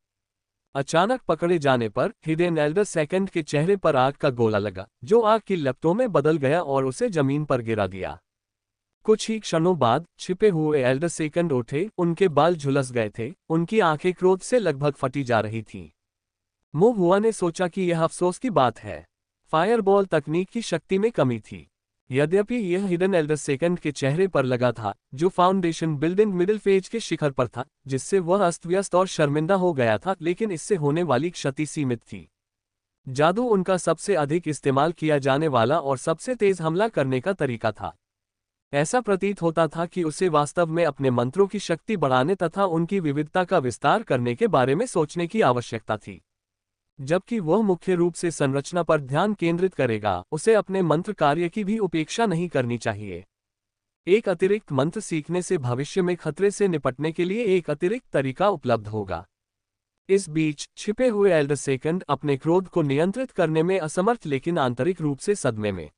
अचानक पकड़े जाने पर हिडन एल्डर सेकंड के चेहरे पर आग का गोला लगा, जो आग की लपटों में बदल गया और उसे जमीन पर गिरा दिया। कुछ ही क्षणों बाद छिपे हुए एल्डर सेकंड उठे, उनके बाल झुलस गए थे, उनकी आंखें क्रोध से लगभग फटी जा रही थीं। मोहुआ ने सोचा कि यह अफसोस की बात है। फायरबॉल तकनीक की शक्ति में कमी थी। यद्यपि यह हिडन एल्डर सेकंड के चेहरे पर लगा था, जो फाउंडेशन बिल्डिंग मिडिल फेज के शिखर पर था, जिससे वह अस्त व्यस्त और शर्मिंदा हो गया था, लेकिन इससे होने वाली क्षति सीमित थी। जादू उनका सबसे अधिक इस्तेमाल किया जाने वाला और सबसे तेज हमला करने का तरीका था। ऐसा प्रतीत होता था कि उसे वास्तव में अपने मंत्रों की शक्ति बढ़ाने तथा उनकी विविधता का विस्तार करने के बारे में सोचने की आवश्यकता थी। जबकि वह मुख्य रूप से संरचना पर ध्यान केंद्रित करेगा, उसे अपने मंत्र कार्य की भी उपेक्षा नहीं करनी चाहिए। एक अतिरिक्त मंत्र सीखने से भविष्य में खतरे से निपटने के लिए एक अतिरिक्त तरीका उपलब्ध होगा। इस बीच छिपे हुए एल्डर सेकंड अपने क्रोध को नियंत्रित करने में असमर्थ, लेकिन आंतरिक रूप से सदमे में।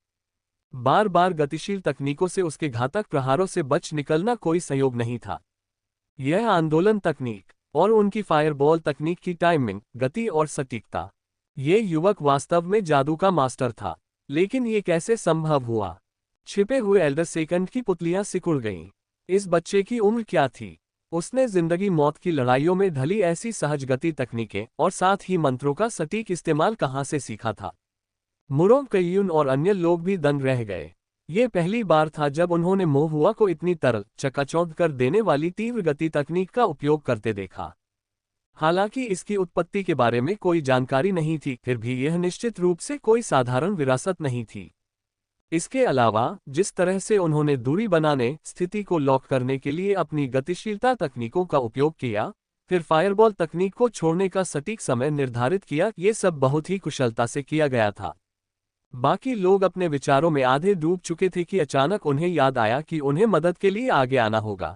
बार बार गतिशील तकनीकों से उसके घातक प्रहारों से बच निकलना कोई संयोग नहीं था। यह आंदोलन तकनीक और उनकी फायरबॉल तकनीक की टाइमिंग, गति और सटीकता, ये युवक वास्तव में जादू का मास्टर था। लेकिन ये कैसे संभव हुआ? छिपे हुए एल्डर सेकंड की पुतलियां सिकुड़ गईं। इस बच्चे की उम्र क्या थी? उसने जिंदगी मौत की लड़ाइयों में ढली ऐसी सहज गति तकनीकें और साथ ही मंत्रों का सटीक इस्तेमाल कहां से सीखा था? मुरोंग कय्यून और अन्य लोग भी दंग रह गए। ये पहली बार था जब उन्होंने मोहुआ को इतनी तरल, चकाचौंध कर देने वाली तीव्र गति तकनीक का उपयोग करते देखा। हालांकि इसकी उत्पत्ति के बारे में कोई जानकारी नहीं थी, फिर भी यह निश्चित रूप से कोई साधारण विरासत नहीं थी। इसके अलावा जिस तरह से उन्होंने दूरी बनाने, स्थिति को लॉक करने के लिए अपनी गतिशीलता तकनीकों का उपयोग किया, फिर फायरबॉल तकनीक को छोड़ने का सटीक समय निर्धारित किया, ये सब बहुत ही कुशलता से किया गया था। बाकी लोग अपने विचारों में आधे डूब चुके थे कि अचानक उन्हें याद आया कि उन्हें मदद के लिए आगे आना होगा।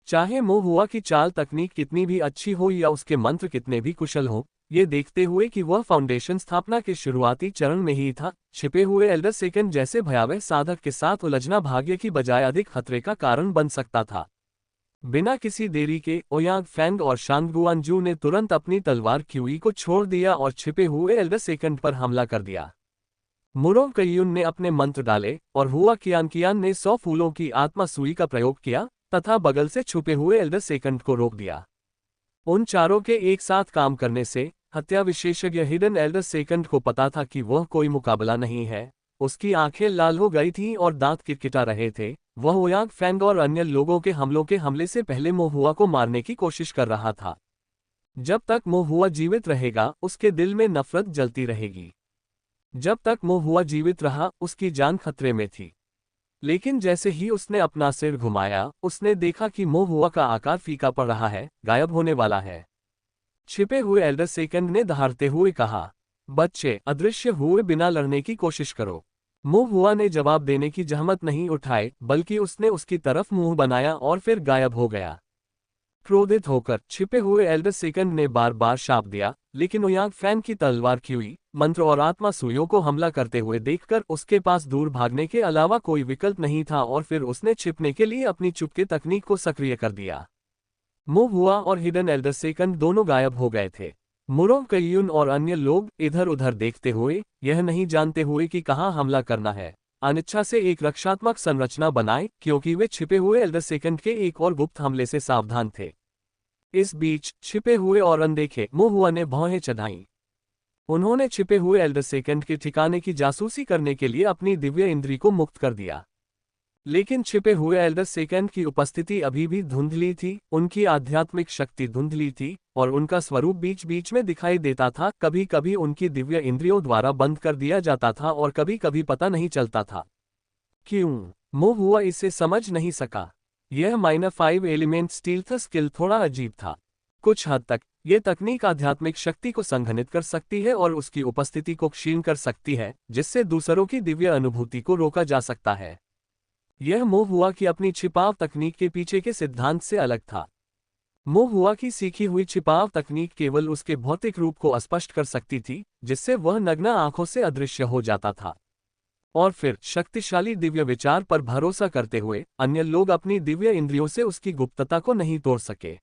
चाहे मोहुआ की चाल तकनीक कितनी भी अच्छी हो या उसके मंत्र कितने भी कुशल हो, ये देखते हुए कि वह फाउंडेशन स्थापना के शुरुआती चरण में ही था, छिपे हुए एल्डर सेकंड जैसे भयावह साधक के साथ उलझना भाग्य की बजाय अधिक खतरे का कारण बन सकता था। बिना किसी देरी के ओयांग फैंग और शांगगुआनजू ने तुरंत अपनी तलवार क्यूई को छोड़ दिया और छिपे हुए एल्डर सेकंड पर हमला कर दिया। मुरोंग कय्यून ने अपने मंत्र डाले और हुआ कियान ने 100 फूलों की आत्मा सुई का प्रयोग किया तथा बगल से छुपे हुए एल्डर सेकंड को रोक दिया। उन चारों के एक साथ काम करने से हत्या विशेषज्ञ हिडन एल्डर सेकंड को पता था कि वह कोई मुकाबला नहीं है। उसकी आंखें लाल हो गई थीं और दांत किटकिटा रहे थे, वह ओयांग फैंग और अन्य लोगों के हमले से पहले मोहुआ को मारने की कोशिश कर रहा था। जब तक मोहुआ जीवित रहेगा उसके दिल में नफरत जलती रहेगी। जब तक मोहुआ जीवित रहा उसकी जान खतरे में थी। लेकिन जैसे ही उसने अपना सिर घुमाया उसने देखा कि मोहुआ का आकार फीका पड़ रहा है, गायब होने वाला है। छिपे हुए एल्डर सेकंड ने दहाड़ते हुए कहा, बच्चे, अदृश्य हुए बिना लड़ने की कोशिश करो। मोहुआ ने जवाब देने की जहमत नहीं उठाई, बल्कि उसने उसकी तरफ मुंह बनाया और फिर गायब हो गया। क्रोधित होकर छिपे हुए एल्डर सेकंड ने बार बार शाप दिया, लेकिन ओयांग फैन की तलवार क्यूई मंत्र और आत्मा सुइयों को हमला करते हुए देखकर उसके पास दूर भागने के अलावा कोई विकल्प नहीं था और फिर उसने छिपने के लिए अपनी चुपके तकनीक को सक्रिय कर दिया। मोहुआ और हिडन एल्डर सेकंड दोनों गायब हो गए थे। मुरोंग कयुन और अन्य लोग इधर उधर देखते हुए, यह नहीं जानते हुए कि कहाँ हमला करना है, अनिच्छा से एक रक्षात्मक संरचना बनाए, क्योंकि वे छिपे हुए एल्डर सेकंड के एक और गुप्त हमले से सावधान थे। इस बीच छिपे हुए और अनदेखे मोहुआ ने भौहें चढ़ाईं। उन्होंने छिपे हुए एल्डर सेकंड के ठिकाने की जासूसी करने के लिए अपनी दिव्य इंद्री को मुक्त कर दिया। लेकिन छिपे हुए एल्डर सेकंड की उपस्थिति अभी भी धुंधली थी, उनकी आध्यात्मिक शक्ति धुंधली थी और उनका स्वरूप बीच बीच में दिखाई देता था। कभी कभी उनकी दिव्य इंद्रियों द्वारा बंद कर दिया जाता था और कभी कभी पता नहीं चलता था क्यों। मोहुआ इसे समझ नहीं सका। यह -5 एलिमेंट स्टील्थ स्किल थोड़ा अजीब था। कुछ हद तक यह तकनीक आध्यात्मिक शक्ति को संघनित कर सकती है और उसकी उपस्थिति को क्षीण कर सकती है, जिससे दूसरों की दिव्य अनुभूति को रोका जा सकता है। यह मोहुआ की अपनी छिपाव तकनीक के पीछे के सिद्धांत से अलग था। मोहुआ की सीखी हुई छिपाव तकनीक केवल उसके भौतिक रूप को अस्पष्ट कर सकती थी, जिससे वह नग्न आंखों से अदृश्य हो जाता था। और फिर शक्तिशाली दिव्य विचार पर भरोसा करते हुए अन्य लोग अपनी दिव्य इंद्रियों से उसकी गुप्तता को नहीं तोड़ सके।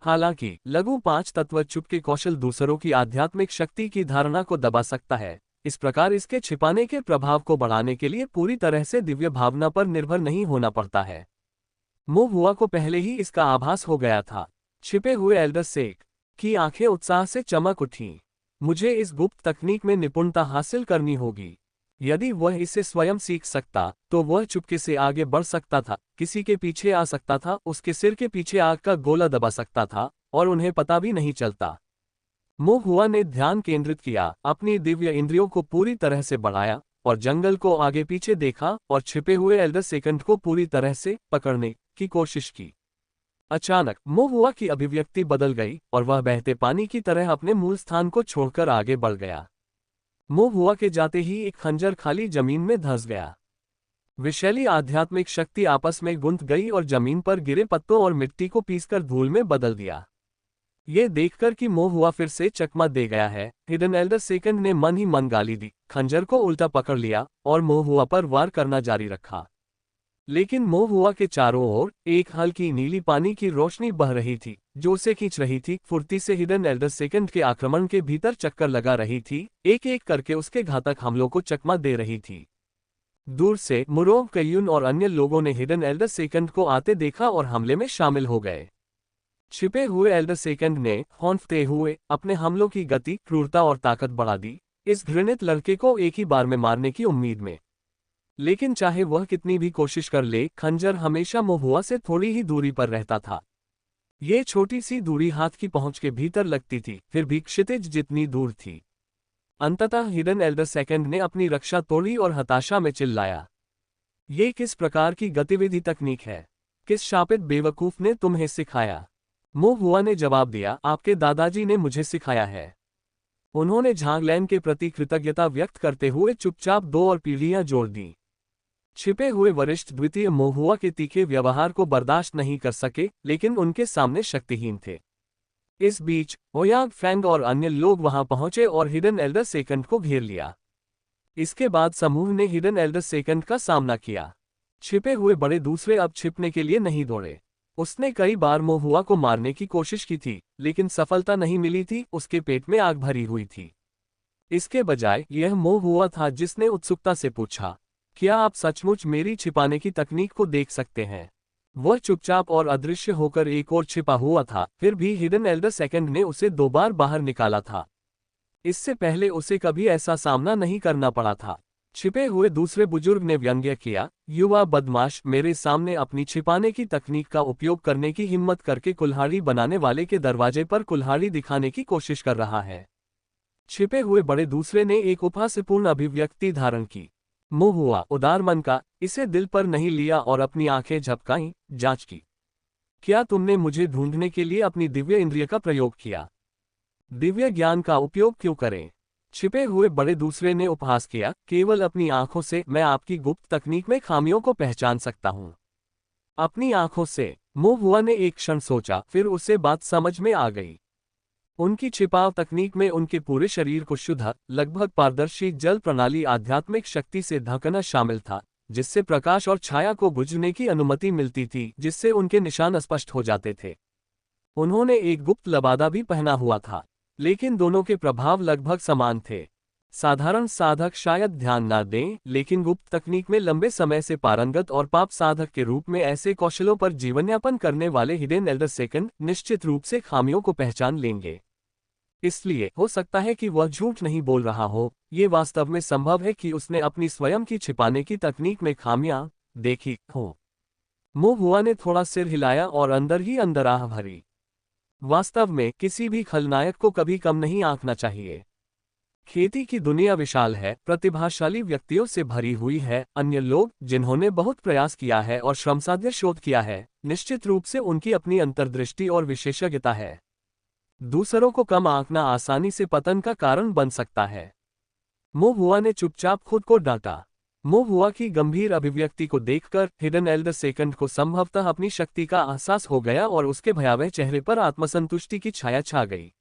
हालांकि लघु 5 तत्व चुपके कौशल दूसरों की आध्यात्मिक शक्ति की धारणा को दबा सकता है। इस प्रकार इसके छिपाने के प्रभाव को बढ़ाने के लिए पूरी तरह से दिव्य भावना पर निर्भर नहीं होना पड़ता है। मोहुआ को पहले ही इसका आभास हो गया था। छिपे हुए एल्डर सेक की आंखें उत्साह से चमक उठीं। मुझे इस गुप्त तकनीक में निपुणता हासिल करनी होगी। यदि वह इसे स्वयं सीख सकता तो वह चुपके से आगे बढ़ सकता था, किसी के पीछे आ सकता था, उसके सिर के पीछे आग का गोला दबा सकता था और उन्हें पता भी नहीं चलता। मोहुआ ने ध्यान केंद्रित किया, अपनी दिव्य इंद्रियों को पूरी तरह से बढ़ाया और जंगल को आगे पीछे देखा और छिपे हुए एल्डर सेकंड को पूरी तरह से पकड़ने की कोशिश की। अचानक मोहुआ की अभिव्यक्ति बदल गई और वह बहते पानी की तरह अपने मूल स्थान को छोड़कर आगे बढ़ गया। मोहुआ के जाते ही एक खंजर खाली जमीन में धंस गया। विषैली आध्यात्मिक शक्ति आपस में गुंथ गई और जमीन पर गिरे पत्तों और मिट्टी को पीसकर धूल में बदल दिया। ये देखकर कि मोहुआ फिर से चकमा दे गया है, हिडन एल्डर सेकंड ने मन ही मन गाली दी, खंजर को उल्टा पकड़ लिया और मोहुआ पर वार करना जारी रखा। लेकिन मोहुआ के चारों ओर एक हल्की नीली पानी की रोशनी बह रही थी, जो उसे खींच रही थी। फुर्ती से हिडन एल्डर सेकंड के आक्रमण के भीतर चक्कर लगा रही थी, एक एक करके उसके घातक हमलों को चकमा दे रही थी। दूर से मुरोंग कयुन और अन्य लोगों ने हिडन एल्डर सेकंड को आते देखा और हमले में शामिल हो गए। छिपे हुए एल्डर सेकंड ने हौंफते हुए अपने हमलों की गति, क्रूरता और ताकत बढ़ा दी, इस घृणित लड़के को एक ही बार में मारने की उम्मीद में। लेकिन चाहे वह कितनी भी कोशिश कर ले, खंजर हमेशा मोहुआ से थोड़ी ही दूरी पर रहता था। ये छोटी सी दूरी हाथ की पहुंच के भीतर लगती थी, फिर भी क्षितिज जितनी दूर थी। अंततः हिडन एल्डर सेकंड ने अपनी रक्षा तोड़ी और हताशा में चिल्लाया, ये किस प्रकार की गतिविधि तकनीक है? किस शापित बेवकूफ ने तुम्हें सिखाया? मोहुआ ने जवाब दिया, आपके दादाजी ने मुझे सिखाया है। उन्होंने झांगलैन के प्रति कृतज्ञता व्यक्त करते हुए चुपचाप 2 और पीढ़ियां जोड़ दी। छिपे हुए वरिष्ठ द्वितीय मोहुआ के तीखे व्यवहार को बर्दाश्त नहीं कर सके, लेकिन उनके सामने शक्तिहीन थे। इस बीच ओयांग फैंग और अन्य लोग वहां पहुंचे और हिडन एल्डर सेकंड को घेर लिया। इसके बाद समूह ने हिडन एल्डर सेकंड का सामना किया। छिपे हुए बड़े दूसरे अब छिपने के लिए नहीं दौड़े। उसने कई बार मोहुआ को मारने की कोशिश की थी, लेकिन सफलता नहीं मिली थी, उसके पेट में आग भरी हुई थी। इसके बजाय यह मोहुआ था जिसने उत्सुकता से पूछा, क्या आप सचमुच मेरी छिपाने की तकनीक को देख सकते हैं? वह चुपचाप और अदृश्य होकर एक और छिपा हुआ था, फिर भी हिडन एल्डर सेकंड ने उसे 2 बार बाहर निकाला था। इससे पहले उसे कभी ऐसा सामना नहीं करना पड़ा था। छिपे हुए दूसरे बुजुर्ग ने व्यंग्य किया, युवा बदमाश मेरे सामने अपनी छिपाने की तकनीक का उपयोग करने की हिम्मत करके कुल्हाड़ी बनाने वाले के दरवाजे पर कुल्हाड़ी दिखाने की कोशिश कर रहा है। छिपे हुए बड़े दूसरे ने एक उपहासपूर्ण अभिव्यक्ति धारण की। मुंह हुआ उदार मन का, इसे दिल पर नहीं लिया और अपनी आंखें झपकाईं, जांच की। क्या तुमने मुझे ढूंढने के लिए अपनी दिव्य इंद्रिय का प्रयोग किया? दिव्य ज्ञान का उपयोग क्यों करें? छिपे हुए बड़े दूसरे ने उपहास किया, केवल अपनी आंखों से मैं आपकी गुप्त तकनीक में खामियों को पहचान सकता हूं। अपनी आंखों से? मुंह हुआ ने एक क्षण सोचा, फिर उसे बात समझ में आ गई। उनकी छिपाव तकनीक में उनके पूरे शरीर को शुद्ध, लगभग पारदर्शी जल प्रणाली आध्यात्मिक शक्ति से ढकना शामिल था, जिससे प्रकाश और छाया को बुझने की अनुमति मिलती थी, जिससे उनके निशान स्पष्ट हो जाते थे। उन्होंने एक गुप्त लबादा भी पहना हुआ था, लेकिन दोनों के प्रभाव लगभग समान थे। साधारण साधक शायद ध्यान न दें, लेकिन गुप्त तकनीक में लंबे समय से पारंगत और पाप साधक के रूप में ऐसे कौशलों पर जीवनयापन करने वाले हिडन एल्डर सेकंड निश्चित रूप से खामियों को पहचान लेंगे। इसलिए हो सकता है कि वह झूठ नहीं बोल रहा हो, ये वास्तव में संभव है कि उसने अपनी स्वयं की छिपाने की तकनीक में खामियां देखी हो। मुंह हुआ ने थोड़ा सिर हिलाया और अंदर ही अंदर आह भरी। वास्तव में किसी भी खलनायक को कभी कम नहीं आंकना चाहिए। खेती की दुनिया विशाल है, प्रतिभाशाली व्यक्तियों से भरी हुई है। अन्य लोग जिन्होंने बहुत प्रयास किया है और श्रमसाध्य शोध किया है, निश्चित रूप से उनकी अपनी अंतर्दृष्टि और विशेषज्ञता है। दूसरों को कम आंकना आसानी से पतन का कारण बन सकता है। मुंह हुआ ने चुपचाप खुद को डांटा। मुंह हुआ की गंभीर अभिव्यक्ति को देखकर हिडन एल्डर सेकंड को संभवतः अपनी शक्ति का एहसास हो गया और उसके भयावह चेहरे पर आत्मसंतुष्टि की छाया छा गई।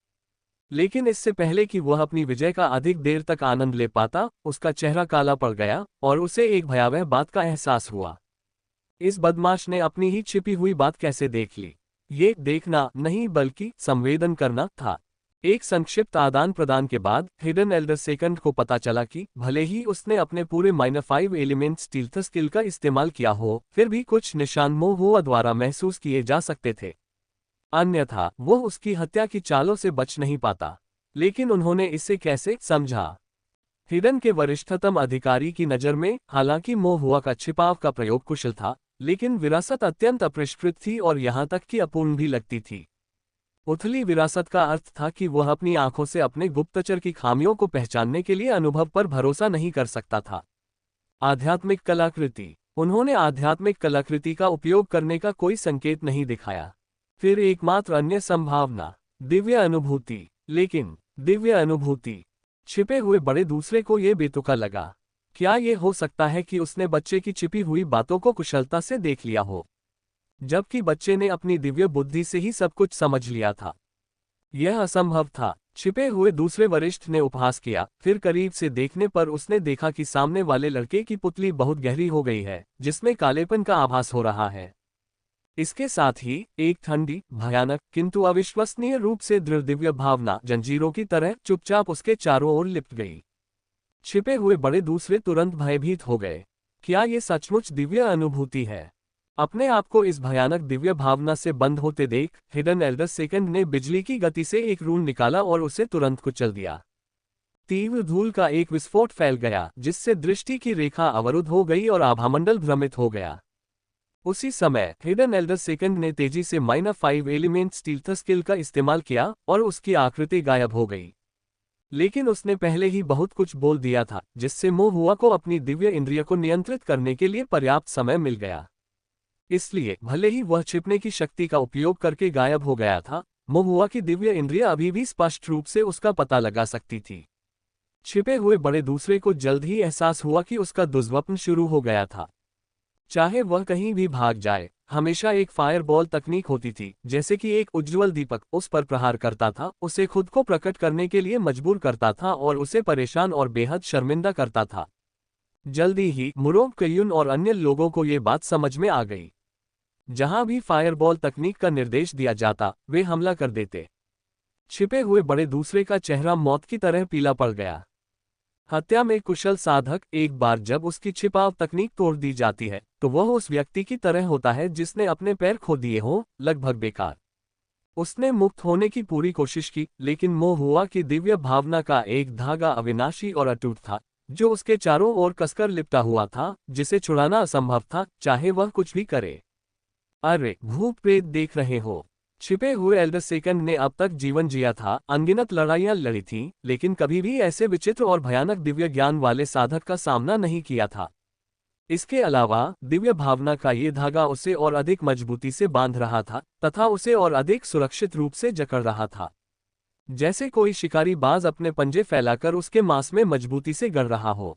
लेकिन इससे पहले कि वह अपनी विजय का अधिक देर तक आनंद ले पाता, उसका चेहरा काला पड़ गया और उसे एक भयावह बात का एहसास हुआ। इस बदमाश ने अपनी ही छिपी हुई बात कैसे देख ली? ये देखना नहीं बल्कि संवेदन करना था। एक संक्षिप्त आदान प्रदान के बाद हिडन एल्डर सेकंड को पता चला कि भले ही उसने अपने पूरे -5 एलिमेंट स्टील्थ स्किल का इस्तेमाल किया हो, फिर भी कुछ निशान मुंह हुआ द्वारा महसूस किए जा सकते थे। अन्यथा वो उसकी हत्या की चालों से बच नहीं पाता। लेकिन उन्होंने इसे कैसे समझा? हिडन के वरिष्ठतम अधिकारी की नज़र में हालांकि मुंह हुआ का छिपाव का प्रयोग कुशल था, लेकिन विरासत अत्यंत अपरिष्कृत थी और यहां तक कि अपूर्ण भी लगती थी। उथली विरासत का अर्थ था कि वह अपनी आंखों से अपने गुप्तचर की खामियों को पहचानने के लिए अनुभव पर भरोसा नहीं कर सकता था। आध्यात्मिक कलाकृति। उन्होंने आध्यात्मिक कलाकृति का उपयोग करने का कोई संकेत नहीं दिखाया। फिर एकमात्र अन्य संभावना, दिव्य अनुभूति। लेकिन दिव्य अनुभूति? छिपे हुए बड़े दूसरे को यह बेतुका लगा। क्या यह हो सकता है कि उसने बच्चे की छिपी हुई बातों को कुशलता से देख लिया हो, जबकि बच्चे ने अपनी दिव्य बुद्धि से ही सब कुछ समझ लिया था? यह असंभव था। छिपे हुए दूसरे वरिष्ठ ने उपहास किया, फिर करीब से देखने पर उसने देखा कि सामने वाले लड़के की पुतली बहुत गहरी हो गई है, जिसमें कालेपन का आभास हो रहा है। इसके साथ ही एक ठंडी, भयानक किंतु अविश्वसनीय रूप से दृढ़ दिव्य भावना जंजीरों की तरह चुपचाप उसके चारों ओर लिपट गई। छिपे हुए बड़े दूसरे तुरंत भयभीत हो गए। क्या ये सचमुच दिव्य अनुभूति है? अपने आप को इस भयानक दिव्य भावना से बंद होते देख हिडन एल्डर सेकंड ने बिजली की गति से एक रूण निकाला और उसे तुरंत कुचल दिया। तीव्र धूल का एक विस्फोट फैल गया, जिससे दृष्टि की रेखा अवरुद्ध हो गई और आभामंडल भ्रमित हो गया। उसी समय हिडन एल्डर सेकंड ने तेजी से -5 एलिमेंट स्टील्थ स्किल का इस्तेमाल किया और उसकी आकृति गायब हो गई। लेकिन उसने पहले ही बहुत कुछ बोल दिया था, जिससे मुंह हुआ को अपनी दिव्य इंद्रिय को नियंत्रित करने के लिए पर्याप्त समय मिल गया। इसलिए भले ही वह छिपने की शक्ति का उपयोग करके गायब हो गया था, मुंह हुआ की दिव्य इंद्रिय अभी भी स्पष्ट रूप से उसका पता लगा सकती थी। छिपे हुए बड़े दूसरे को जल्द ही एहसास हुआ कि उसका दुष्स्वप्न शुरू हो गया था। चाहे वह कहीं भी भाग जाए, हमेशा एक फायरबॉल तकनीक होती थी, जैसे कि एक उज्ज्वल दीपक उस पर प्रहार करता था, उसे खुद को प्रकट करने के लिए मजबूर करता था और उसे परेशान और बेहद शर्मिंदा करता था। जल्दी ही मुरोंग कयुन और अन्य लोगों को ये बात समझ में आ गई। जहां भी फायरबॉल तकनीक का निर्देश दिया जाता, वे हमला कर देते। छिपे हुए बड़े दूसरे का चेहरा मौत की तरह पीला पड़ गया। हत्या में कुशल साधक एक बार जब उसकी छिपाव तकनीक तोड़ दी जाती है, तो वह उस व्यक्ति की तरह होता है जिसने अपने पैर खो दिए हों, लगभग बेकार। उसने मुक्त होने की पूरी कोशिश की, लेकिन मोह हुआ कि दिव्य भावना का एक धागा अविनाशी और अटूट था, जो उसके चारों ओर कसकर लिपटा हुआ था, जिसे छुड़ाना असंभव था, चाहे वह कुछ भी करे। अरे भूत प्रेत देख रहे हो? छिपे हुए एल्डर सेकंड ने अब तक जीवन जिया था, अनगिनत लड़ाइयां लड़ी थीं, लेकिन कभी भी ऐसे विचित्र और भयानक दिव्य ज्ञान वाले साधक का सामना नहीं किया था। इसके अलावा दिव्य भावना का ये धागा उसे और अधिक मजबूती से बांध रहा था तथा उसे और अधिक सुरक्षित रूप से जकड़ रहा था, जैसे कोई शिकारी बाज अपने पंजे फैलाकर उसके मांस में मजबूती से गड़ रहा हो,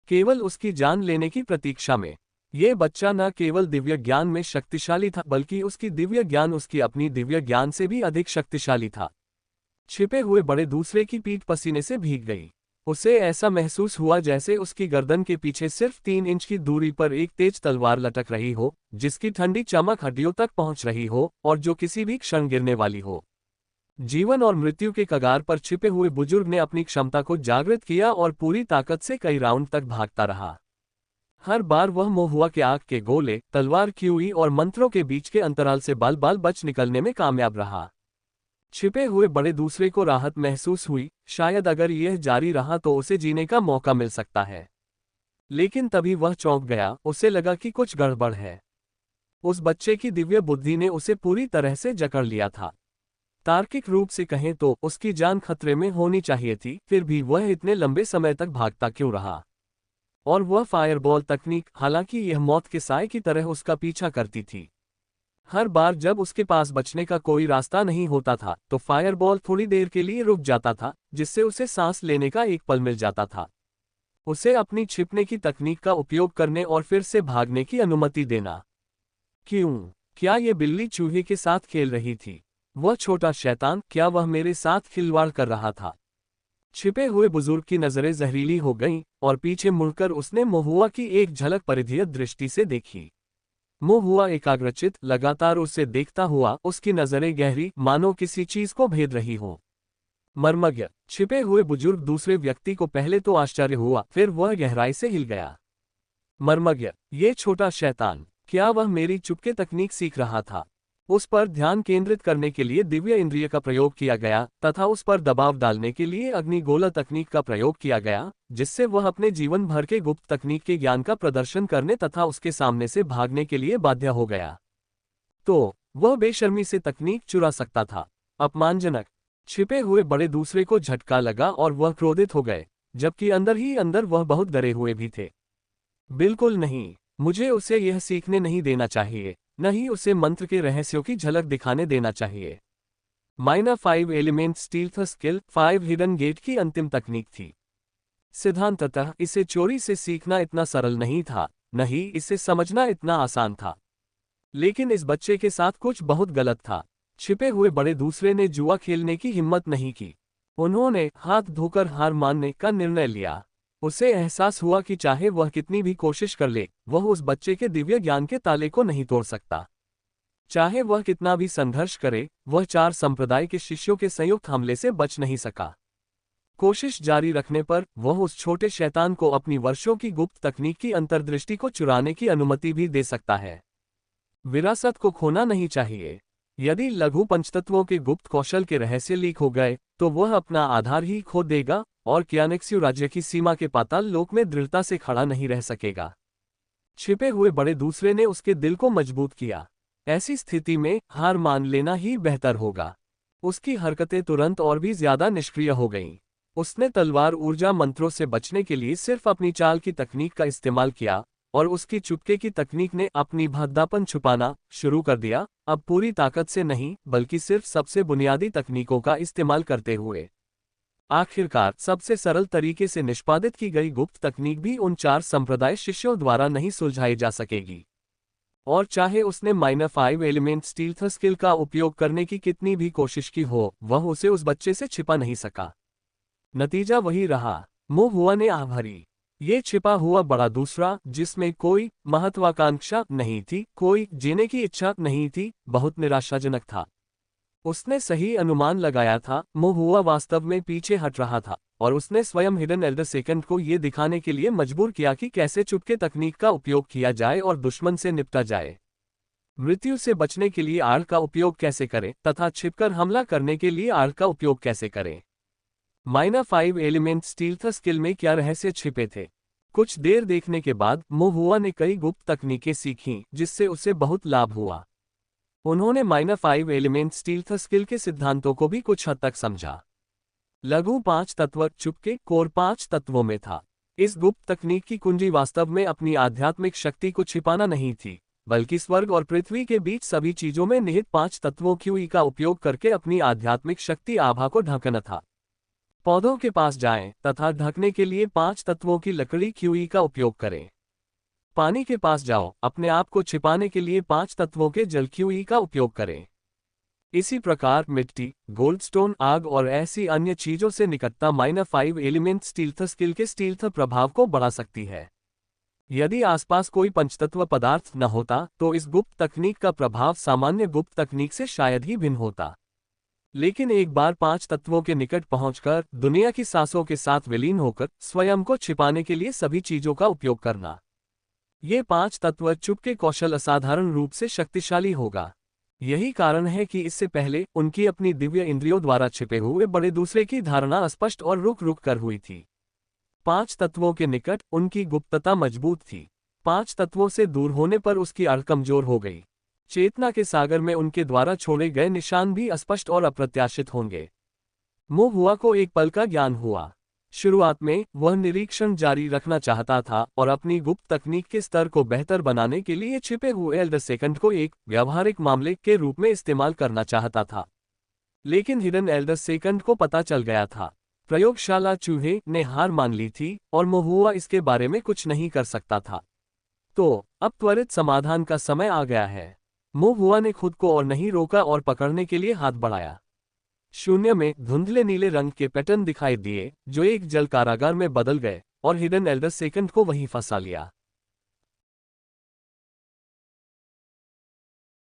केवल उसकी जान लेने की प्रतीक्षा में। ये बच्चा न केवल दिव्य ज्ञान में शक्तिशाली था, बल्कि उसकी दिव्य ज्ञान उसकी अपनी दिव्य ज्ञान से भी अधिक शक्तिशाली था। छिपे हुए बड़े दूसरे की पीठ पसीने से भीग गई। उसे ऐसा महसूस हुआ जैसे उसकी गर्दन के पीछे सिर्फ 3 इंच की दूरी पर एक तेज तलवार लटक रही हो, जिसकी ठंडी चमक हड्डियों तक पहुंच रही हो और जो किसी भी क्षण गिरने वाली हो। जीवन और मृत्यु के कगार पर छिपे हुए बुजुर्ग ने अपनी क्षमता को जागृत किया और पूरी ताकत से कई राउंड तक भागता रहा। हर बार वह महुआ के आग के गोले, तलवार क्यूई और मंत्रों के बीच के अंतराल से बाल बाल बच निकलने में कामयाब रहा। छिपे हुए बड़े दूसरे को राहत महसूस हुई, शायद अगर यह जारी रहा तो उसे जीने का मौका मिल सकता है। लेकिन तभी वह चौंक गया, उसे लगा कि कुछ गड़बड़ है। उस बच्चे की दिव्य बुद्धि ने उसे पूरी तरह से जकड़ लिया था। तार्किक रूप से कहें तो उसकी जान खतरे में होनी चाहिए थी, फिर भी वह इतने लंबे समय तक भागता क्यों रहा? और वह फायरबॉल तकनीक, हालांकि यह मौत के साए की तरह उसका पीछा करती थी। हर बार जब उसके पास बचने का कोई रास्ता नहीं होता था, तो फायरबॉल थोड़ी देर के लिए रुक जाता था, जिससे उसे सांस लेने का एक पल मिल जाता था। उसे अपनी छिपने की तकनीक का उपयोग करने और फिर से भागने की अनुमति देना। क्यों? क्या यह बिल्ली चूहे के साथ खेल रही थी? वह छोटा शैतान, क्या वह मेरे साथ खिलवाड़ कर रहा था? छिपे हुए बुजुर्ग की नजरें जहरीली हो गईं और पीछे मुड़कर उसने महुआ की एक झलक परिधीय दृष्टि से देखी। महुआ एकाग्रचित, लगातार उसे देखता हुआ, उसकी नजरें गहरी, मानो किसी चीज को भेद रही हो। मर्मज्ञ। छिपे हुए बुजुर्ग दूसरे व्यक्ति को पहले तो आश्चर्य हुआ, फिर वह गहराई से हिल गया। मर्मज्ञ, ये छोटा शैतान, क्या वह मेरी चुपके तकनीक सीख रहा था? उस पर ध्यान केंद्रित करने के लिए दिव्य इंद्रिय का प्रयोग किया गया तथा उस पर दबाव डालने के लिए अग्निगोला तकनीक का प्रयोग किया गया, जिससे वह अपने जीवन भर के गुप्त तकनीक के ज्ञान का प्रदर्शन करने तथा उसके सामने से भागने के लिए बाध्य हो गया। तो वह बेशर्मी से तकनीक चुरा सकता था। अपमानजनक। छिपे हुए बड़े दूसरे को झटका लगा और वह क्रोधित हो गए, जबकि अंदर ही अंदर वह बहुत डरे हुए भी थे। बिल्कुल नहीं, मुझे उसे यह सीखने नहीं देना चाहिए, न ही उसे मंत्र के रहस्यों की झलक दिखाने देना चाहिए। Minor 5 element stealth skill 5 hidden gate की अंतिम तकनीक थी। सिद्धांततः इसे चोरी से सीखना इतना सरल नहीं था, न ही इसे समझना इतना आसान था। लेकिन इस बच्चे के साथ कुछ बहुत गलत था। छिपे हुए बड़े दूसरे ने जुआ खेलने की हिम्मत नहीं की। उन्होंने हाथ धोकर हार मानने का निर्णय लिया। उसे एहसास हुआ कि चाहे वह कितनी भी कोशिश कर ले, वह उस बच्चे के दिव्य ज्ञान के ताले को नहीं तोड़ सकता। चाहे वह कितना भी संघर्ष करे, वह 4 संप्रदाय के शिष्यों के संयुक्त हमले से बच नहीं सका। कोशिश जारी रखने पर वह उस छोटे शैतान को अपनी वर्षों की गुप्त तकनीक की अंतर्दृष्टि को चुराने की अनुमति भी दे सकता है। विरासत को खोना नहीं चाहिए। यदि लघु पंचतत्वों के गुप्त कौशल के रहस्य लीक हो गए, तो वह अपना आधार ही खो देगा और क्यानेक्स्यू राज्य की सीमा के पाताल लोक में दृढ़ता से खड़ा नहीं रह सकेगा। छिपे हुए बड़े दूसरे ने उसके दिल को मजबूत किया। ऐसी स्थिति में हार मान लेना ही बेहतर होगा। उसकी हरकतें तुरंत और भी ज्यादा निष्क्रिय हो गईं। उसने तलवार ऊर्जा मंत्रों से बचने के लिए सिर्फ अपनी चाल की तकनीक का इस्तेमाल किया और उसकी चुपके की तकनीक ने अपनी भद्दापन छुपाना शुरू कर दिया, अब पूरी ताकत से नहीं, बल्कि सिर्फ सबसे बुनियादी तकनीकों का इस्तेमाल करते हुए। आखिरकार सबसे सरल तरीके से निष्पादित की गई गुप्त तकनीक भी उन 4 संप्रदाय शिष्यों द्वारा नहीं सुलझाई जा सकेगी। और चाहे उसने माइनर 5 एलिमेंट स्टील्थ स्किल का उपयोग करने की कितनी भी कोशिश की हो, वह उसे उस बच्चे से छिपा नहीं सका। नतीजा वही रहा। महुआ ने आह भरी। ये छिपा हुआ बड़ा दूसरा, जिसमें कोई महत्वाकांक्षा नहीं थी, कोई जीने की इच्छा नहीं थी, बहुत निराशाजनक था। उसने सही अनुमान लगाया था, महुआ वास्तव में पीछे हट रहा था, और उसने स्वयं हिडन एल्डर सेकंड को ये दिखाने के लिए मजबूर किया कि कैसे चुपके तकनीक का उपयोग किया जाए और दुश्मन से निपटा जाए। मृत्यु से बचने के लिए आड़ का उपयोग कैसे करें तथा छिपकर हमला करने के लिए आड़ का उपयोग कैसे करें। माइनर 5 एलिमेंट स्टील्थ स्किल में क्या रहस्य छिपे थे? कुछ देर देखने के बाद मोहुआ ने कई गुप्त तकनीकें सीखीं जिससे उसे बहुत लाभ हुआ। उन्होंने माइनर 5 एलिमेंट स्टील्थ स्किल के सिद्धांतों को भी कुछ हद तक समझा। लघु 5 तत्व चुपके कोर 5 तत्वों में था। इस गुप्त तकनीक की कुंजी वास्तव में अपनी आध्यात्मिक शक्ति को छिपाना नहीं थी, बल्कि स्वर्ग और पृथ्वी के बीच सभी चीजों में निहित 5 तत्वों क्यूई का उपयोग करके अपनी आध्यात्मिक शक्ति आभा को ढकना था। पौधों के पास जाएं तथा ढकने के लिए 5 तत्वों की लकड़ी क्यूई का उपयोग करें। पानी के पास जाओ, अपने आप को छिपाने के लिए 5 तत्वों के जल क्यूई का उपयोग करें। इसी प्रकार मिट्टी, गोल्डस्टोन, आग और ऐसी अन्य चीजों से निकटता माइनर 5 एलिमेंट स्टील्थ स्किल के स्टील्थ प्रभाव को बढ़ा सकती है। यदि आसपास कोई पंचतत्व पदार्थ न होता तो इस गुप्त तकनीक का प्रभाव सामान्य गुप्त तकनीक से शायद ही भिन्न होता। लेकिन एक बार 5 तत्वों के निकट पहुंचकर दुनिया की सांसों के साथ विलीन होकर स्वयं को छिपाने के लिए सभी चीजों का उपयोग करना, ये 5 तत्व चुपके कौशल असाधारण रूप से शक्तिशाली होगा। यही कारण है कि इससे पहले उनकी अपनी दिव्य इंद्रियों द्वारा छिपे हुए बड़े दूसरे की धारणा अस्पष्ट और रुक रुक कर हुई थी। 5 तत्वों के निकट उनकी गुप्तता मजबूत थी। 5 तत्वों से दूर होने पर उसकी अड़ कमजोर हो गई। चेतना के सागर में उनके द्वारा छोड़े गए निशान भी अस्पष्ट और अप्रत्याशित होंगे। मोहुआ को एक पल का ज्ञान हुआ। शुरुआत में वह निरीक्षण जारी रखना चाहता था और अपनी गुप्त तकनीक के स्तर को बेहतर बनाने के लिए छिपे हुए एल्डर सेकंड को एक व्यावहारिक मामले के रूप में इस्तेमाल करना चाहता था। लेकिन हिडन एल्डर सेकंड को पता चल गया था। प्रयोगशाला चूहे ने हार मान ली थी और मोहुआ इसके बारे में कुछ नहीं कर सकता था। तो अब त्वरित समाधान का समय आ गया है। मोहुआ ने खुद को और नहीं रोका और पकड़ने के लिए हाथ बढ़ाया। शून्य में धुंधले नीले रंग के पैटर्न दिखाई दिए जो एक जल कारागार में बदल गए और हिडन एल्डर सेकंड को वहीं फंसा लिया।